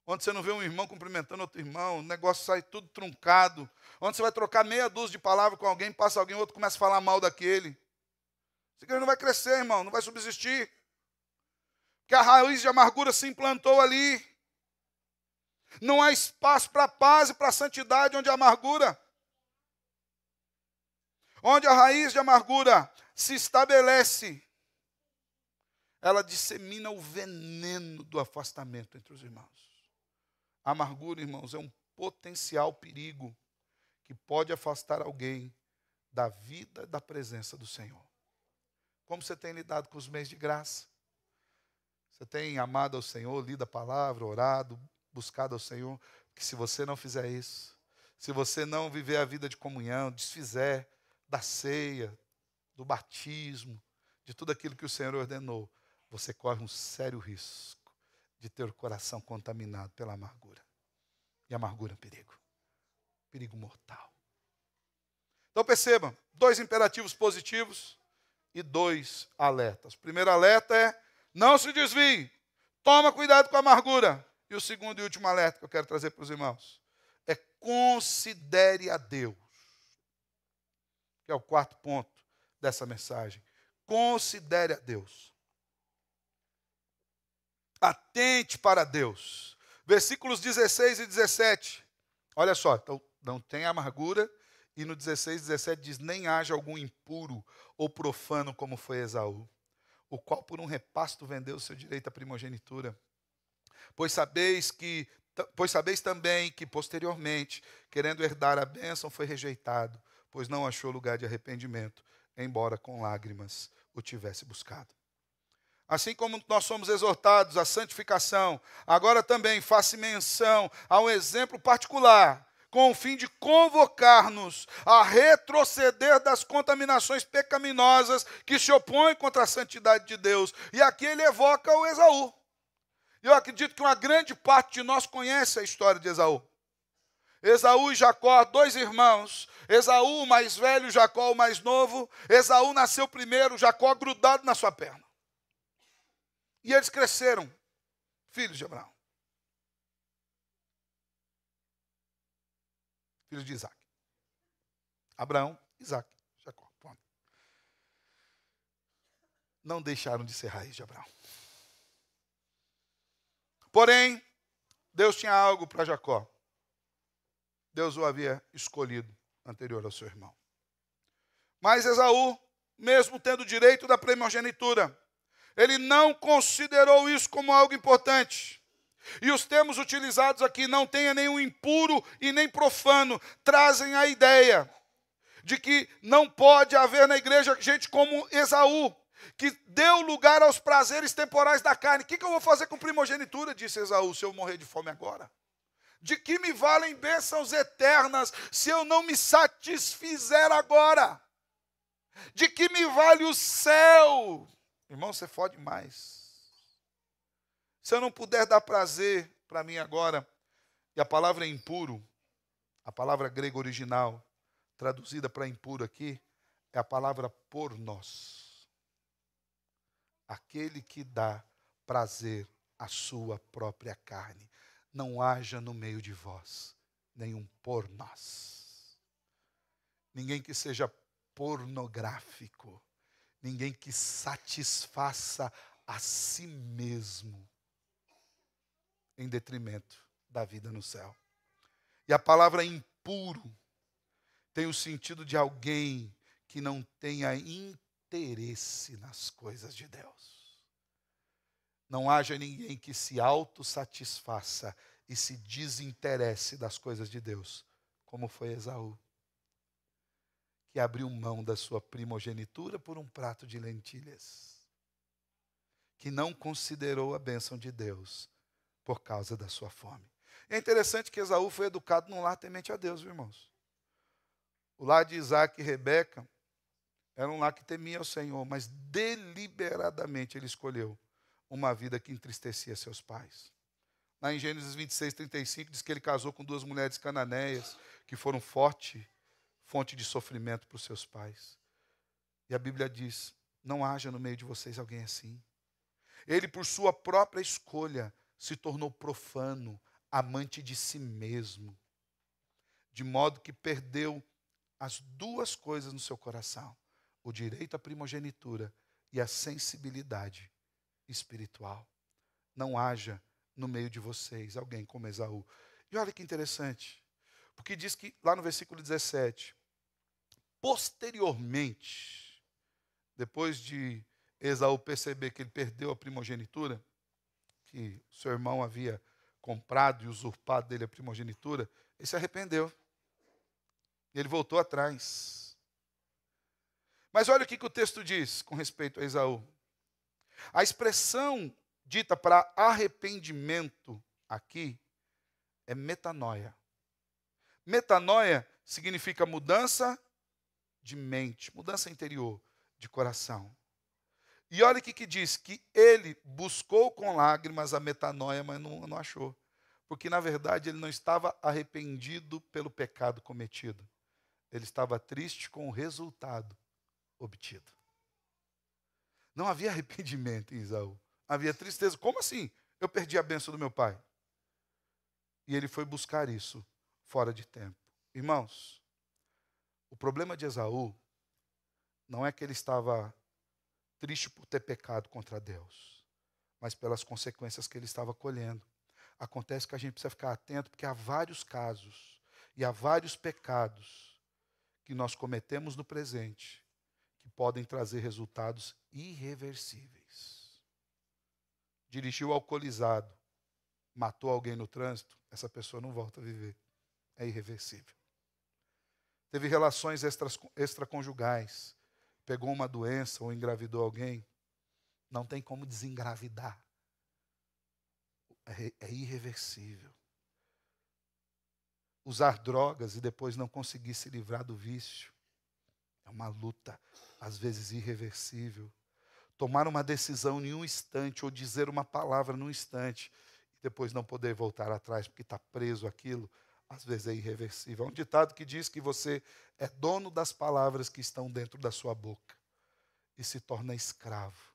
Onde você não vê um irmão cumprimentando outro irmão, o negócio sai tudo truncado. Onde você vai trocar meia dúzia de palavras com alguém, passa alguém, o outro começa a falar mal daquele. Essa igreja não vai crescer, irmão, não vai subsistir. Porque a raiz de amargura se implantou ali. Não há espaço para a paz e para a santidade onde há amargura. Onde a raiz de amargura se estabelece, ela dissemina o veneno do afastamento entre os irmãos. A amargura, irmãos, é um potencial perigo que pode afastar alguém da vida, da presença do Senhor. Como você tem lidado com os meios de graça? Você tem amado ao Senhor, lido a palavra, orado, buscado ao Senhor? Que se você não fizer isso, se você não viver a vida de comunhão, desfizer da ceia, do batismo, de tudo aquilo que o Senhor ordenou, você corre um sério risco de ter o coração contaminado pela amargura. E a amargura é um perigo. Perigo mortal. Então percebam, 2 imperativos positivos e 2 alertas. O primeiro alerta é, não se desvie, toma cuidado com a amargura. E o segundo e último alerta que eu quero trazer para os irmãos é considere a Deus. Que é o 4º ponto dessa mensagem. Considere a Deus. Atente para Deus. Versículos 16 e 17. Olha só, então não tem amargura. E no 16 e 17 diz, nem haja algum impuro ou profano como foi Esaú, o qual por um repasto vendeu o seu direito à primogenitura. Pois sabeis também que posteriormente, querendo herdar a bênção, foi rejeitado, pois não achou lugar de arrependimento, embora com lágrimas o tivesse buscado. Assim como nós somos exortados à santificação, agora também faça menção a um exemplo particular, com o fim de convocar-nos a retroceder das contaminações pecaminosas que se opõem contra a santidade de Deus. E aqui ele evoca o Esaú. Eu acredito que uma grande parte de nós conhece a história de Esaú. Esaú e Jacó, dois irmãos. Esaú, o mais velho, Jacó, o mais novo. Esaú nasceu primeiro, Jacó grudado na sua perna. E eles cresceram, filhos de Abraão. Filhos de Isaac. Abraão, Isaac, Jacó. Ponto. Não deixaram de ser raiz de Abraão. Porém, Deus tinha algo para Jacó. Deus o havia escolhido anterior ao seu irmão. Mas Esaú, mesmo tendo direito da primogenitura, ele não considerou isso como algo importante. E os termos utilizados aqui, não tenha nenhum impuro e nem profano, trazem a ideia de que não pode haver na igreja gente como Esaú, que deu lugar aos prazeres temporais da carne. O que eu vou fazer com primogenitura, disse Esaú, se eu morrer de fome agora? De que me valem bênçãos eternas se eu não me satisfizer agora? De que me vale o céu? Irmão, você fode mais. Se eu não puder dar prazer para mim agora, e a palavra é impuro, a palavra grega original, traduzida para impuro aqui, é a palavra pornós. Aquele que dá prazer à sua própria carne. Não haja no meio de vós nenhum pornós. Ninguém que seja pornográfico. Ninguém que satisfaça a si mesmo em detrimento da vida no céu. E a palavra impuro tem o sentido de alguém que não tenha interesse nas coisas de Deus. Não haja ninguém que se autossatisfaça e se desinteresse das coisas de Deus, como foi Esaú, que abriu mão da sua primogenitura por um prato de lentilhas, que não considerou a bênção de Deus por causa da sua fome. É interessante que Esaú foi educado num lar temente a Deus, viu, irmãos? O lar de Isaac e Rebeca era um lar que temia o Senhor, mas deliberadamente ele escolheu uma vida que entristecia seus pais. Lá em Gênesis 26, 35, diz que ele casou com duas mulheres cananeias, que foram fonte de sofrimento para os seus pais. E a Bíblia diz, não haja no meio de vocês alguém assim. Ele, por sua própria escolha, se tornou profano, amante de si mesmo, de modo que perdeu as duas coisas no seu coração, o direito à primogenitura e a sensibilidade espiritual. Não haja no meio de vocês alguém como Esaú. E olha que interessante, porque diz que lá no versículo 17, posteriormente, depois de Esaú perceber que ele perdeu a primogenitura, que seu irmão havia comprado e usurpado dele a primogenitura, ele se arrependeu. Ele voltou atrás. Mas olha o que o texto diz com respeito a Esaú. A expressão dita para arrependimento aqui é metanoia. Metanoia significa mudança de mente, mudança interior, de coração. E olha o que diz, que ele buscou com lágrimas a metanoia, mas não achou. Porque, na verdade, ele não estava arrependido pelo pecado cometido. Ele estava triste com o resultado obtido. Não havia arrependimento em Esaú. Havia tristeza. Como assim? Eu perdi a bênção do meu pai. E ele foi buscar isso fora de tempo. Irmãos, o problema de Esaú não é que ele estava triste por ter pecado contra Deus, mas pelas consequências que ele estava colhendo. Acontece que a gente precisa ficar atento, porque há vários casos e há vários pecados que nós cometemos no presente que podem trazer resultados irreversíveis. Dirigiu alcoolizado, matou alguém no trânsito, essa pessoa não volta a viver. É irreversível. Teve relações extraconjugais, pegou uma doença ou engravidou alguém, Não tem como desengravidar. É irreversível. Usar drogas e depois não conseguir se livrar do vício. É uma luta, às vezes irreversível. Tomar uma decisão em um instante ou dizer uma palavra num instante e depois não poder voltar atrás porque está preso àquilo, às vezes é irreversível. Há um ditado que diz que você é dono das palavras que estão dentro da sua boca e se torna escravo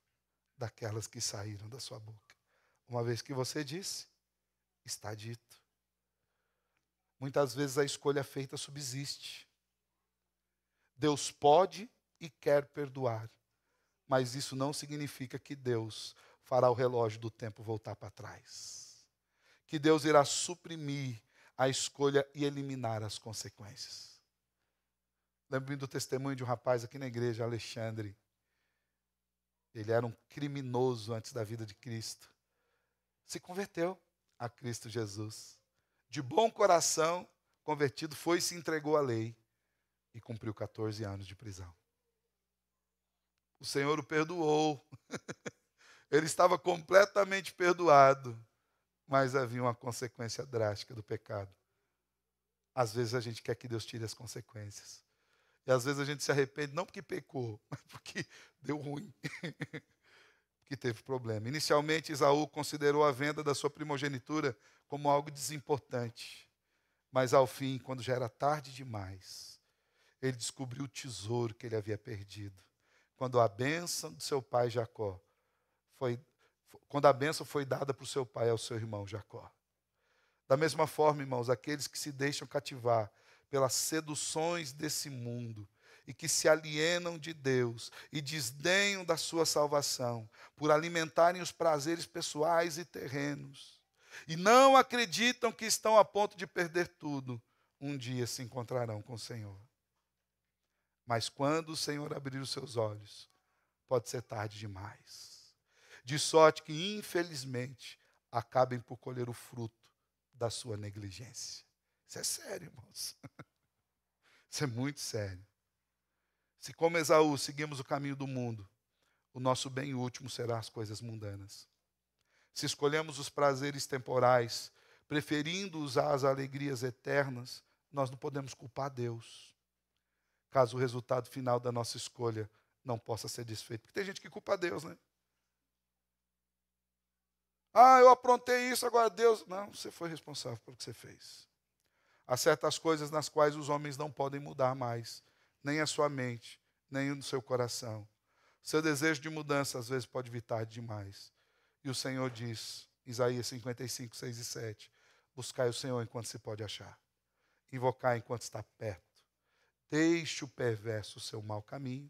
daquelas que saíram da sua boca. Uma vez que você disse, está dito. Muitas vezes a escolha feita subsiste. Deus pode e quer perdoar, mas isso não significa que Deus fará o relógio do tempo voltar para trás. Que Deus irá suprimir a escolha e eliminar as consequências. Lembro-me do testemunho de um rapaz aqui na igreja, Alexandre. Ele era um criminoso antes da vida de Cristo. Se converteu a Cristo Jesus. De bom coração, convertido, foi e se entregou à lei e cumpriu 14 anos de prisão. O Senhor o perdoou. Ele estava completamente perdoado, mas havia uma consequência drástica do pecado. Às vezes a gente quer que Deus tire as consequências. E às vezes a gente se arrepende, não porque pecou, mas porque deu ruim. Que teve problema. Inicialmente, Esaú considerou a venda da sua primogenitura como algo desimportante. Mas ao fim, quando já era tarde demais, ele descobriu o tesouro que ele havia perdido. Quando a bênção do seu pai Jacó quando a bênção foi dada para o seu pai ao seu irmão Jacó. Da mesma forma, irmãos, aqueles que se deixam cativar pelas seduções desse mundo e que se alienam de Deus e desdenham da sua salvação por alimentarem os prazeres pessoais e terrenos e não acreditam que estão a ponto de perder tudo, um dia se encontrarão com o Senhor. Mas quando o Senhor abrir os seus olhos, pode ser tarde demais. De sorte que, infelizmente, acabem por colher o fruto da sua negligência. Isso é sério, irmãos. Isso é muito sério. Se como Esaú seguimos o caminho do mundo, o nosso bem último será as coisas mundanas. Se escolhemos os prazeres temporais, preferindo usar as alegrias eternas, nós não podemos culpar Deus, caso o resultado final da nossa escolha não possa ser desfeito. Porque tem gente que culpa Deus, né? Ah, eu aprontei isso, agora Deus... Não, você foi responsável pelo que você fez. Há certas coisas nas quais os homens não podem mudar mais, nem a sua mente, nem o seu coração. Seu desejo de mudança às vezes pode vir tarde demais. E o Senhor diz, Isaías 55, 6 e 7, buscai o Senhor enquanto se pode achar, invocar enquanto está perto. Deixe o perverso o seu mau caminho,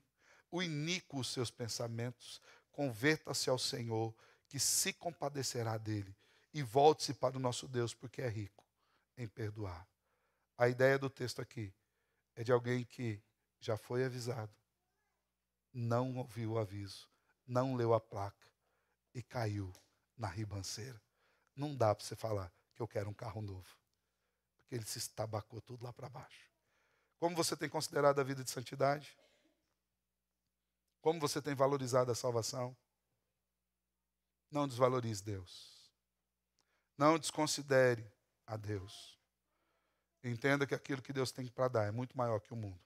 o iníquo os seus pensamentos, converta-se ao Senhor, que se compadecerá dele, e volte-se para o nosso Deus, porque é rico em perdoar. A ideia do texto aqui é de alguém que já foi avisado, não ouviu o aviso, não leu a placa e caiu na ribanceira. Não dá para você falar que eu quero um carro novo, porque ele se estabacou tudo lá para baixo. Como você tem considerado a vida de santidade? Como você tem valorizado a salvação? Não desvalorize Deus. Não desconsidere a Deus. Entenda que aquilo que Deus tem para dar é muito maior que o mundo.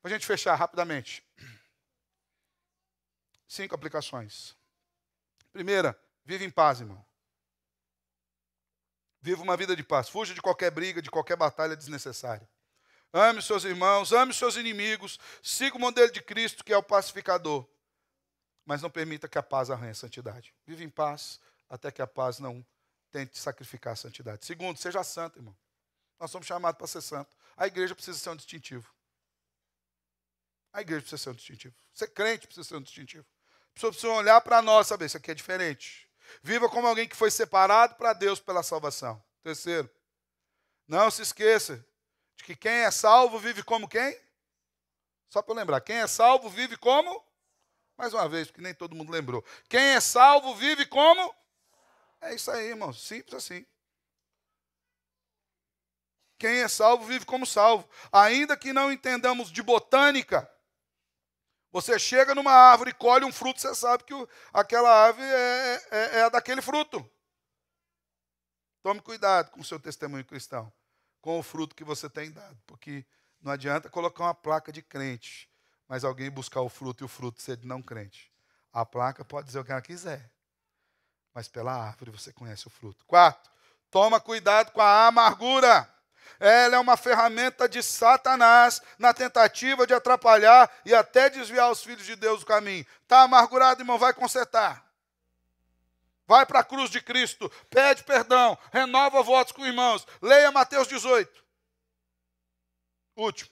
Para a gente fechar rapidamente. 5 aplicações. Primeira, vive em paz, irmão. Viva uma vida de paz. Fuja de qualquer briga, de qualquer batalha desnecessária. Ame os seus irmãos, ame os seus inimigos. Siga o modelo de Cristo, que é o pacificador. Mas não permita que a paz arranhe a santidade. Vive em paz até que a paz não tente sacrificar a santidade. Segundo, seja santo, irmão. Nós somos chamados para ser santo. A igreja precisa ser um distintivo. A igreja precisa ser um distintivo. Ser crente precisa ser um distintivo. As pessoas precisam olhar para nós, saber, isso aqui é diferente. Viva como alguém que foi separado para Deus pela salvação. Terceiro, não se esqueça de que quem é salvo vive como quem? Só para eu lembrar, quem é salvo vive como? Mais uma vez, porque nem todo mundo lembrou. Quem é salvo vive como? É isso aí, irmão, simples assim. Quem é salvo vive como salvo. Ainda que não entendamos de botânica, Você chega numa árvore e colhe um fruto, você sabe que aquela árvore é daquele fruto. Tome cuidado com o seu testemunho cristão, com o fruto que você tem dado, porque não adianta colocar uma placa de crente, mas alguém buscar o fruto e o fruto ser de não crente. A placa pode dizer o que ela quiser, mas pela árvore você conhece o fruto. 4, toma cuidado com a amargura. Ela é uma ferramenta de Satanás na tentativa de atrapalhar e até desviar os filhos de Deus do caminho. Está amargurado, irmão? Vai consertar. Vai para a cruz de Cristo, pede perdão, renova votos com irmãos. Leia Mateus 18. Último.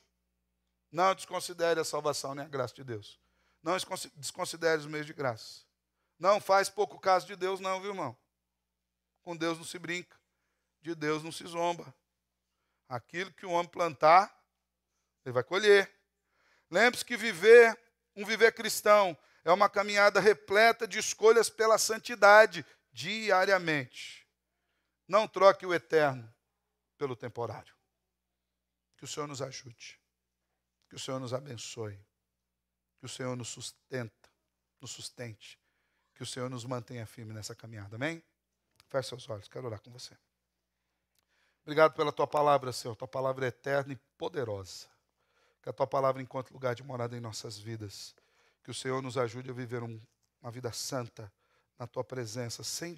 Não desconsidere a salvação nem a graça de Deus. Não desconsidere os meios de graça. Não faz pouco caso de Deus não, viu, irmão? Com Deus não se brinca. De Deus não se zomba. Aquilo que o homem plantar, ele vai colher. Lembre-se que um viver cristão, é uma caminhada repleta de escolhas pela santidade, diariamente. Não troque o eterno pelo temporário. Que o Senhor nos ajude. Que o Senhor nos abençoe. Que o Senhor nos sustente. Que o Senhor nos mantenha firme nessa caminhada. Amém? Feche seus olhos, quero orar com você. Obrigado pela tua palavra, Senhor. Tua palavra é eterna e poderosa. Que a tua palavra encontre lugar de morada em nossas vidas. Que o Senhor nos ajude a viver uma vida santa na tua presença, sem